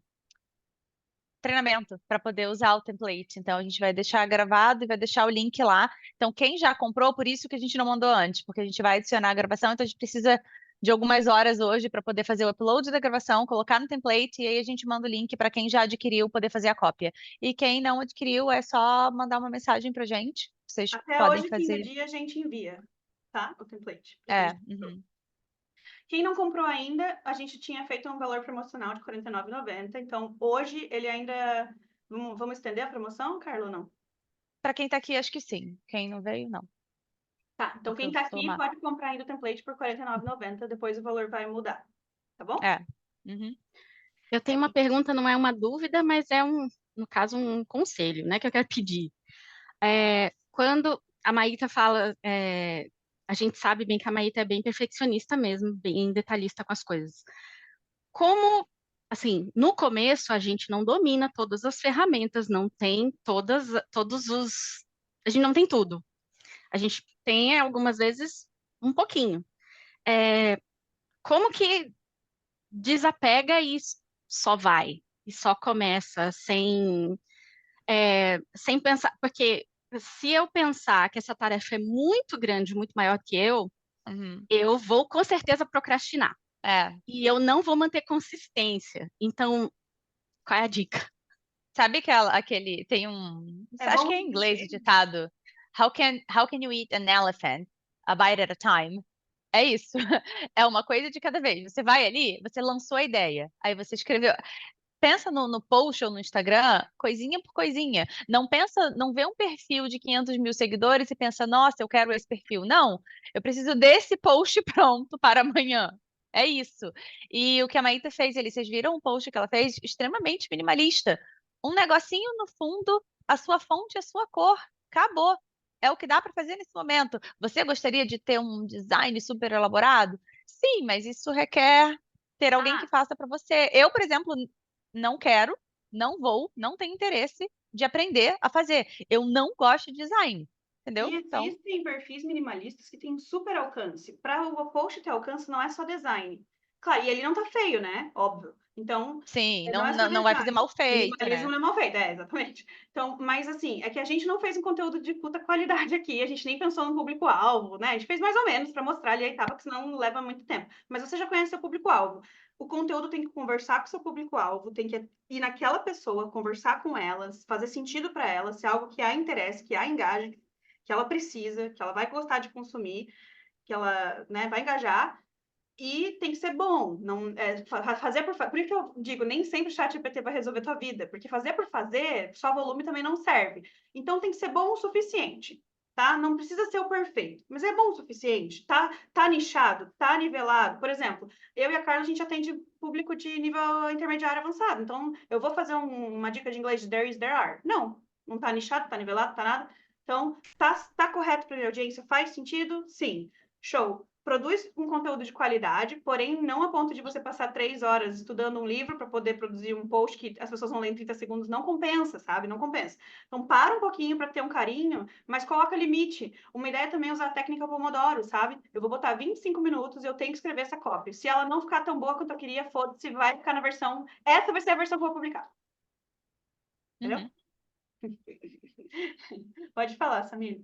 treinamento para poder usar o template. Então, a gente vai deixar gravado e vai deixar o link lá. Então, quem já comprou, por isso que a gente não mandou antes, porque a gente vai adicionar a gravação, então a gente precisa de algumas horas hoje para poder fazer o upload da gravação, colocar no template e aí a gente manda o link para quem já adquiriu poder fazer a cópia. E quem não adquiriu é só mandar uma mensagem para gente. Vocês Até podem hoje, fim do fazer. dia, a gente envia, tá? O template. Quem não comprou ainda, a gente tinha feito um valor promocional de R$ 49,90. Então, hoje, ele ainda... Vamos estender a promoção, Carla, ou não? Para quem tá aqui, acho que sim. Quem não veio, não. Tá, então quem tá aqui pode comprar ainda o template por R$ 49,90. Depois o valor vai mudar, tá bom? Eu tenho uma pergunta, não é uma dúvida, mas é no caso, um conselho, né, que eu quero pedir. Quando a Maíta fala, a gente sabe bem que a Maíta é bem perfeccionista mesmo, bem detalhista com as coisas. Como, assim, no começo a gente não domina todas as ferramentas, não tem a gente não tem tudo. A gente tem algumas vezes um pouquinho. Como que desapega e só vai, e só começa sem pensar, porque se eu pensar que essa tarefa é muito grande, muito maior que eu vou com certeza procrastinar. E eu não vou manter consistência. Então, qual é a dica? Sabe aquele, tem acho que é em inglês o ditado, how can you eat an elephant a bite at a time? É isso. É uma coisa de cada vez. Você vai ali, você lançou a ideia, aí você escreveu. Pensa no post ou no Instagram, coisinha por coisinha. Não vê um perfil de 500 mil seguidores e pensa, nossa, eu quero esse perfil. Não, eu preciso desse post pronto para amanhã. É isso. E o que a Maíta fez ali, vocês viram um post que ela fez extremamente minimalista. um negocinho no fundo, a sua fonte, a sua cor. Acabou. É o que dá para fazer nesse momento. Você gostaria de ter um design super elaborado? Sim, mas isso requer ter alguém que faça para você. Eu, por exemplo, não quero, não vou, não tenho interesse de aprender a fazer. Eu não gosto de design, entendeu? E Então, existem perfis minimalistas que têm super alcance. Para o post ter alcance, não é só design. Claro, e ele não tá feio, né? Óbvio. Então, sim, não não, é só não vai fazer design. mal feito, Minimalismo né? não é mal feito, exatamente. Então, mas assim, é que a gente não fez um conteúdo de puta qualidade aqui, a gente nem pensou no público-alvo, né? A gente fez mais ou menos para mostrar ali a etapa, que senão leva muito tempo. Mas você já conhece seu público-alvo. O conteúdo tem que conversar com o seu público-alvo, tem que ir naquela pessoa, conversar com elas, fazer sentido para ela, se é algo que a interessa, que a engaja, que ela precisa, que ela vai gostar de consumir, que ela, né, vai engajar. E tem que ser bom, não fazer por isso que eu digo, nem sempre o chat GPT vai resolver tua vida, porque fazer por fazer, só volume também não serve. Então tem que ser bom o suficiente, tá? Não precisa ser o perfeito, mas é bom o suficiente, tá nichado, tá nivelado. Por exemplo, eu e a Carla a gente atende público de nível intermediário avançado. Então eu vou fazer uma dica de inglês de there is, there are. Não tá nichado, tá nivelado, tá nada. Então tá correto para a audiência, faz sentido? Sim. Show. Produz um conteúdo de qualidade, porém não a ponto de você passar 3 horas estudando um livro para poder produzir um post que as pessoas vão ler em 30 segundos. Não compensa, sabe? Não compensa. Então, para um pouquinho para ter um carinho, mas coloca limite. Uma ideia também é usar a técnica Pomodoro, sabe? Eu vou botar 25 minutos e eu tenho que escrever essa cópia. Se ela não ficar tão boa quanto eu queria, foda-se, vai ficar na versão. Essa vai ser a versão que eu vou publicar. Entendeu? Pode falar, Samir.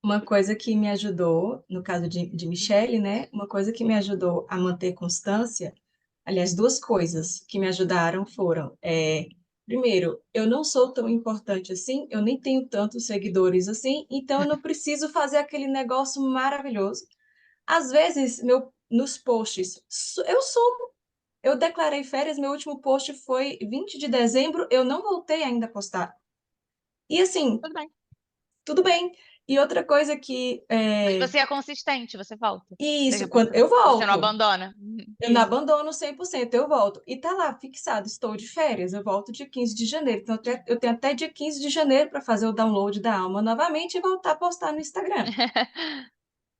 Uma coisa que me ajudou, no caso de Michelle, né? Uma coisa que me ajudou a manter constância, aliás, duas coisas que me ajudaram foram, primeiro, eu não sou tão importante assim, eu nem tenho tantos seguidores assim, então eu não preciso fazer aquele negócio maravilhoso. Às vezes, nos posts, eu declarei férias, meu último post foi 20 de dezembro, eu não voltei ainda a postar. E assim, Tudo bem. tudo bem. E outra coisa que Mas você é consistente, você volta. isso, quando eu Você não volto, abandona. eu não abandono 100%, eu volto. E tá lá fixado, estou de férias, eu volto dia 15 de janeiro. Então eu tenho até dia 15 de janeiro para fazer o download da alma novamente e voltar a postar no Instagram.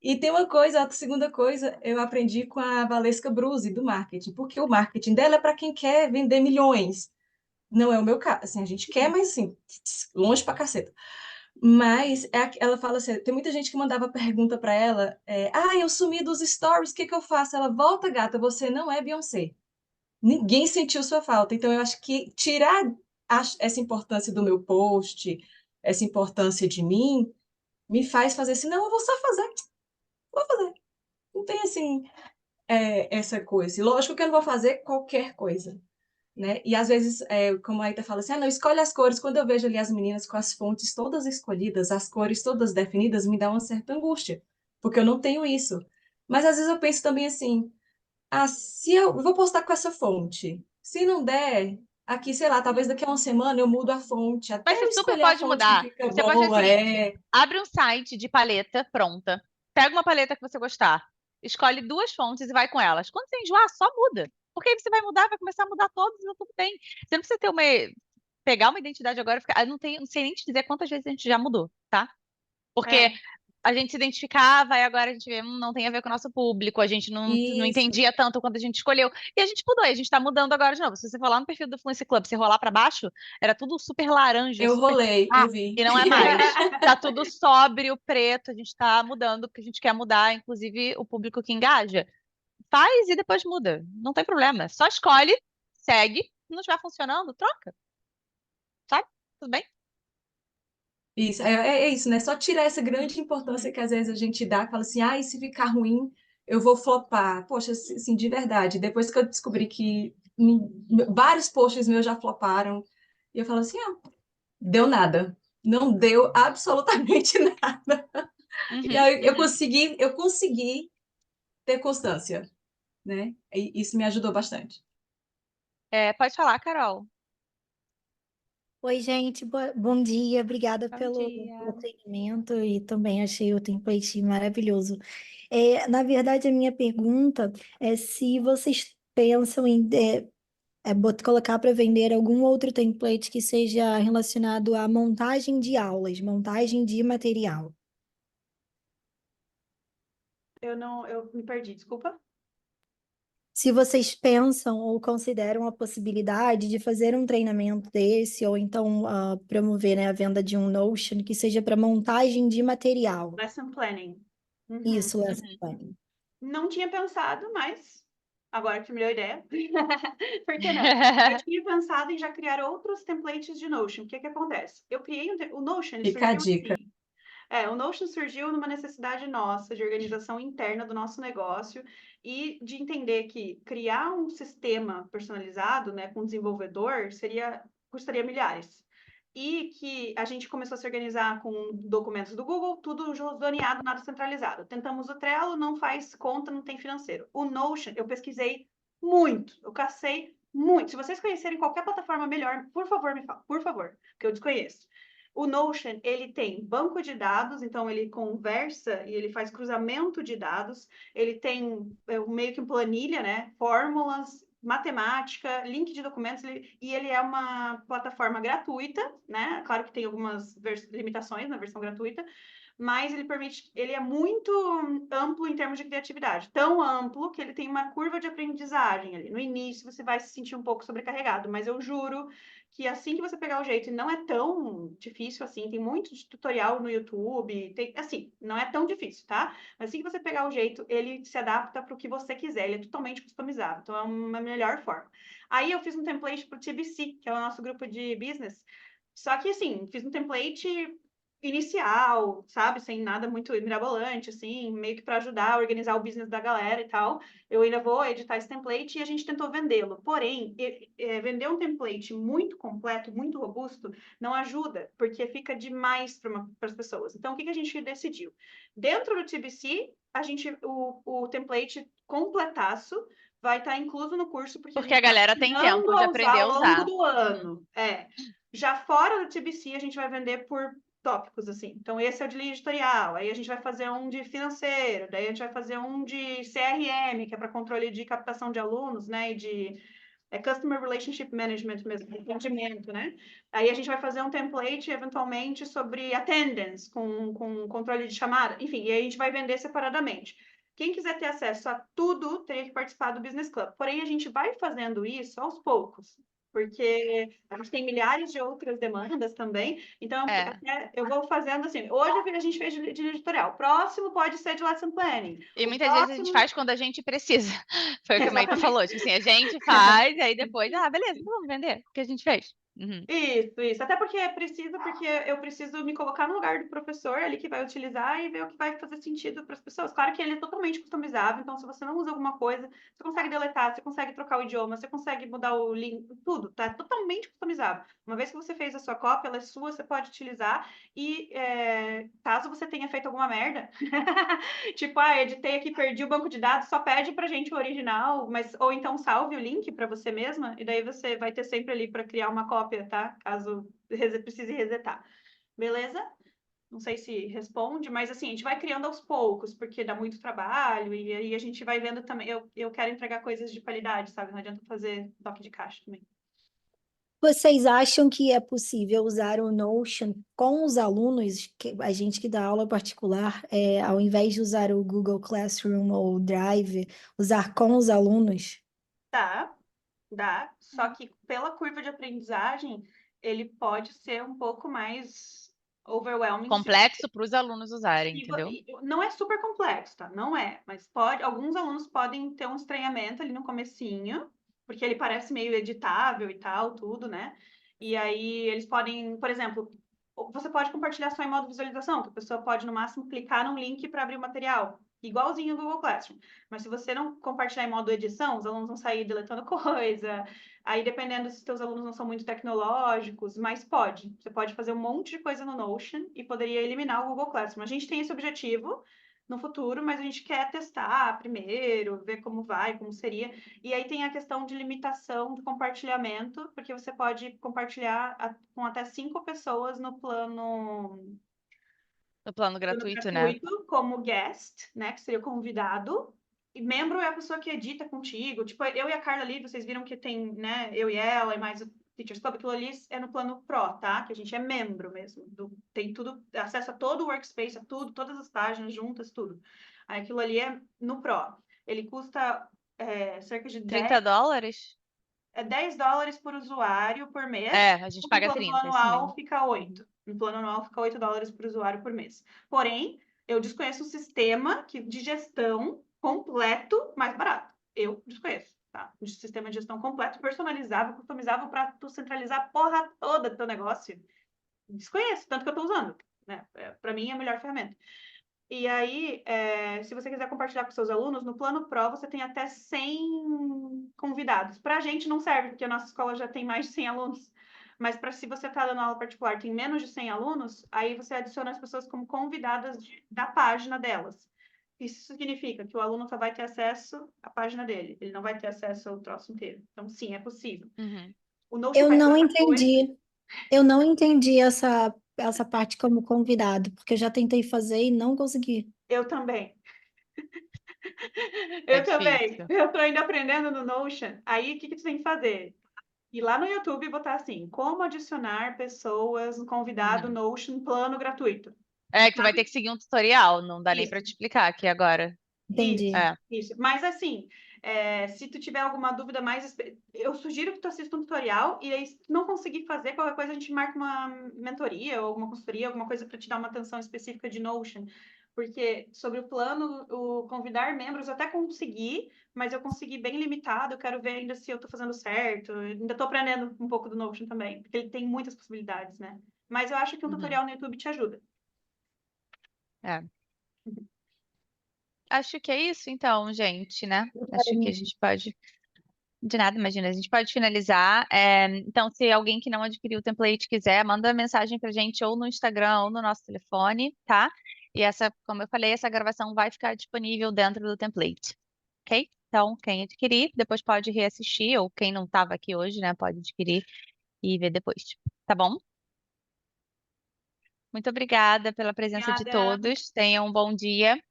E tem uma coisa, a segunda coisa, eu aprendi com a Valesca Bruzzi, do marketing, porque o marketing dela é para quem quer vender milhões. Não é o meu caso, assim, a gente quer, mas assim, longe pra caceta. Mas ela fala assim, tem muita gente que mandava pergunta para ela, eu sumi dos stories, o que que eu faço? Ela, volta, gata, você não é Beyoncé. Ninguém sentiu sua falta. Então, eu acho que tirar essa importância do meu post, essa importância de mim, me faz fazer assim, não, eu vou só fazer, vou fazer. Não tem assim, essa coisa. E lógico que eu não vou fazer qualquer coisa, né? E às vezes, como a Aita fala assim, não, escolhe as cores. Quando eu vejo ali as meninas com as fontes todas escolhidas, as cores todas definidas, me dá uma certa angústia, porque eu não tenho isso. Mas às vezes eu penso também assim, se eu vou postar com essa fonte, se não der, aqui, sei lá, talvez daqui a uma semana eu mudo a fonte, até Mas eu você super escolher a pode fonte que mudar. fica Você pode fazer o boa, seguinte: abre um site de paleta pronta, pega uma paleta que você gostar, escolhe 2 fontes e vai com elas. Quando você enjoar, só muda. Porque aí você vai mudar, vai começar a mudar todos e tá tudo bem. Você não precisa pegar uma identidade agora e ficar. Não sei nem te dizer quantas vezes a gente já mudou, tá? Porque a gente se identificava e agora a gente vê, não tem a ver com o nosso público, a gente não Isso. entendia tanto quanto a gente escolheu. E a gente mudou, e a gente tá mudando agora de novo. Se você for lá no perfil do Fluency Club, se rolar pra baixo, era tudo super laranja, Eu super. rolei, eu vi. E não é mais. Tá tudo sóbrio, preto, a gente tá mudando, porque a gente quer mudar, inclusive, o público que engaja. Faz e depois muda. Não tem problema. Só escolhe, segue. Se não estiver funcionando, troca. Sabe? Tudo bem? Isso, é isso, né? Só tirar essa grande importância que às vezes a gente dá, fala assim, e se ficar ruim, eu vou flopar. Poxa, assim, de verdade, depois que eu descobri que vários posts meus já floparam, e eu falo assim, deu nada. Não deu absolutamente nada. E aí eu consegui ter constância, né? E isso me ajudou bastante. Pode falar, Carol. Oi, gente, bom dia, obrigada Bom pelo dia. treinamento e também achei o template maravilhoso. Na verdade, a minha pergunta é se vocês pensam em colocar para vender algum outro template que seja relacionado à montagem de aulas, montagem de material. Eu me perdi, desculpa. Se vocês pensam ou consideram a possibilidade de fazer um treinamento desse, ou então promover, né, a venda de um Notion que seja para montagem de material. Lesson planning. Uhum. Isso, lesson planning. Não tinha pensado, mas agora que me deu ideia. Por que não? Eu tinha pensado em já criar outros templates de Notion. O que que acontece? Eu criei o Notion, ele Fica a surgiu dica. assim. O Notion surgiu numa necessidade nossa de organização interna do nosso negócio e de entender que criar um sistema personalizado, né, com desenvolvedor, custaria milhares. E que a gente começou a se organizar com documentos do Google, tudo zoneado, nada centralizado. Tentamos o Trello, não faz conta, não tem financeiro. O Notion, eu pesquisei muito, eu cacei muito. Se vocês conhecerem qualquer plataforma melhor, por favor, me fala, por favor, porque eu desconheço. O Notion, ele tem banco de dados, então ele conversa e ele faz cruzamento de dados, ele tem meio que planilha, né? Fórmulas, matemática, link de documentos, e ele é uma plataforma gratuita, né? Claro que tem algumas limitações na versão gratuita, mas ele é muito amplo em termos de criatividade. Tão amplo que ele tem uma curva de aprendizagem ali. No início você vai se sentir um pouco sobrecarregado, mas eu juro que assim que você pegar o jeito, e não é tão difícil assim, tem muito tutorial no YouTube, assim, não é tão difícil, tá? Mas assim que você pegar o jeito, ele se adapta para o que você quiser, ele é totalmente customizável, então é uma melhor forma. Aí eu fiz um template para o TBC, que é o nosso grupo de business, só que assim, fiz um template inicial, sabe? Sem nada muito mirabolante, assim, meio que para ajudar a organizar o business da galera e tal. Eu ainda vou editar esse template e a gente tentou vendê-lo. Porém, vender um template muito completo, muito robusto, não ajuda, porque fica demais para as pessoas. Então, o que a gente decidiu? Dentro do TBC, o template completaço vai estar incluso no curso, porque a galera tem tempo de aprender a ao longo usar. do ano. Já fora do TBC, a gente vai vender por tópicos, assim. Então, esse é o de linha editorial, aí a gente vai fazer um de financeiro, daí a gente vai fazer um de CRM, que é para controle de captação de alunos, né, e de Customer Relationship Management mesmo, atendimento, né? Aí a gente vai fazer um template, eventualmente, sobre attendance, com controle de chamada, enfim, e aí a gente vai vender separadamente. Quem quiser ter acesso a tudo, teria que participar do Business Club. Porém, a gente vai fazendo isso aos poucos, porque a gente tem milhares de outras demandas também. Então, eu vou fazendo assim. Hoje a gente fez de editorial. Próximo pode ser de lesson planning. E muitas vezes a gente faz quando a gente precisa. Foi o que a Maíta falou. Tipo assim, a gente faz, e aí depois, beleza, vamos vender o que a gente fez. Uhum. Isso. Até porque eu preciso me colocar no lugar do professor ali que vai utilizar e ver o que vai fazer sentido para as pessoas. Claro que ele é totalmente customizável, então se você não usa alguma coisa, você consegue deletar, você consegue trocar o idioma, você consegue mudar o link, tudo, tá totalmente customizável. Uma vez que você fez a sua cópia, ela é sua, você pode utilizar e caso você tenha feito alguma merda, tipo, editei aqui, perdi o banco de dados, só pede pra gente o original, ou então salve o link para você mesma, e daí você vai ter sempre ali para criar uma cópia, tá? Caso precise resetar. Beleza? Não sei se responde, mas assim, a gente vai criando aos poucos, porque dá muito trabalho, e aí a gente vai vendo também. Eu quero entregar coisas de qualidade, sabe? Não adianta fazer toque de caixa também. Vocês acham que é possível usar o Notion com os alunos, a gente que dá aula particular, ao invés de usar o Google Classroom ou o Drive, usar com os alunos? Dá. Só que pela curva de aprendizagem, ele pode ser um pouco mais overwhelming. Complexo para os alunos usarem, entendeu? Não é super complexo, tá? Não é, mas alguns alunos podem ter um estranhamento ali no comecinho, porque ele parece meio editável e tal, tudo, né? E aí eles podem, por exemplo, você pode compartilhar só em modo visualização, que a pessoa pode no máximo clicar num link para abrir o material, igualzinho o Google Classroom. Mas se você não compartilhar em modo edição, os alunos vão sair deletando coisa. Aí, dependendo se os teus alunos não são muito tecnológicos, mas pode. Você pode fazer um monte de coisa no Notion e poderia eliminar o Google Classroom. A gente tem esse objetivo no futuro, mas a gente quer testar primeiro, ver como vai, como seria. E aí tem a questão de limitação de compartilhamento, porque você pode compartilhar com até 5 pessoas no plano... No plano gratuito, né? Como guest, né? Que seria convidado. E membro é a pessoa que edita contigo. Tipo, eu e a Carla ali, vocês viram que tem, né, eu e ela e mais o Teachers Club, aquilo ali é no plano Pro, tá? Que a gente é membro mesmo. Tem tudo, acesso a todo o workspace, a tudo, todas as páginas juntas, tudo. Aí aquilo ali é no Pro. Ele custa cerca de 30 dólares? $10 por usuário por mês. A gente No paga plano 30, isso anual mesmo. fica 8. No plano anual fica $8 por usuário por mês. Porém, eu desconheço o sistema de gestão completo mais barato. Eu desconheço, tá? O sistema de gestão completo, personalizável, customizável para tu centralizar a porra toda do teu negócio. Desconheço, tanto que eu tô usando, né? Para mim é a melhor ferramenta. E aí, se você quiser compartilhar com seus alunos, no plano Pro você tem até 100 convidados. Para a gente não serve, porque a nossa escola já tem mais de 100 alunos. Mas se você está dando aula particular, tem menos de 100 alunos, aí você adiciona as pessoas como convidadas da página delas. Isso significa que o aluno só vai ter acesso à página dele. Ele não vai ter acesso ao troço inteiro. Então, sim, é possível. O Notion Eu faz não outra coisa. entendi. Eu não entendi essa parte como convidado, porque eu já tentei fazer e não consegui. Eu também. É Eu também. difícil. Eu tô ainda aprendendo no Notion. Aí, o que tu tem que fazer? Ir lá no YouTube e botar assim, como adicionar pessoas no convidado Notion plano gratuito. Que tu vai ter que seguir um tutorial, não dá nem Isso. pra te explicar aqui agora. Entendi. Isso. Mas assim, se tu tiver alguma dúvida mais, eu sugiro que tu assista um tutorial e aí, se tu não conseguir fazer, qualquer coisa a gente marca uma mentoria ou uma consultoria, alguma coisa para te dar uma atenção específica de Notion. Porque sobre o plano, o convidar membros, eu até consegui, mas eu consegui bem limitado. Eu quero ver ainda se eu tô fazendo certo. Eu ainda tô aprendendo um pouco do Notion também, porque ele tem muitas possibilidades, né? Mas eu acho que um tutorial no YouTube te ajuda. Acho que é isso, então, gente, né? Acho que a gente pode. De nada, imagina, a gente pode finalizar. Então, se alguém que não adquiriu o template quiser, manda mensagem pra gente ou no Instagram ou no nosso telefone, tá? E como eu falei, essa gravação vai ficar disponível dentro do template, ok? Então, quem adquirir, depois pode reassistir, ou quem não estava aqui hoje, né, pode adquirir e ver depois, tá bom? Muito obrigada pela presença de Obrigada. todos. Tenham um bom dia.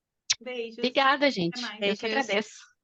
Beijos. Obrigada, Até gente. mais. Eu que Beijos. agradeço.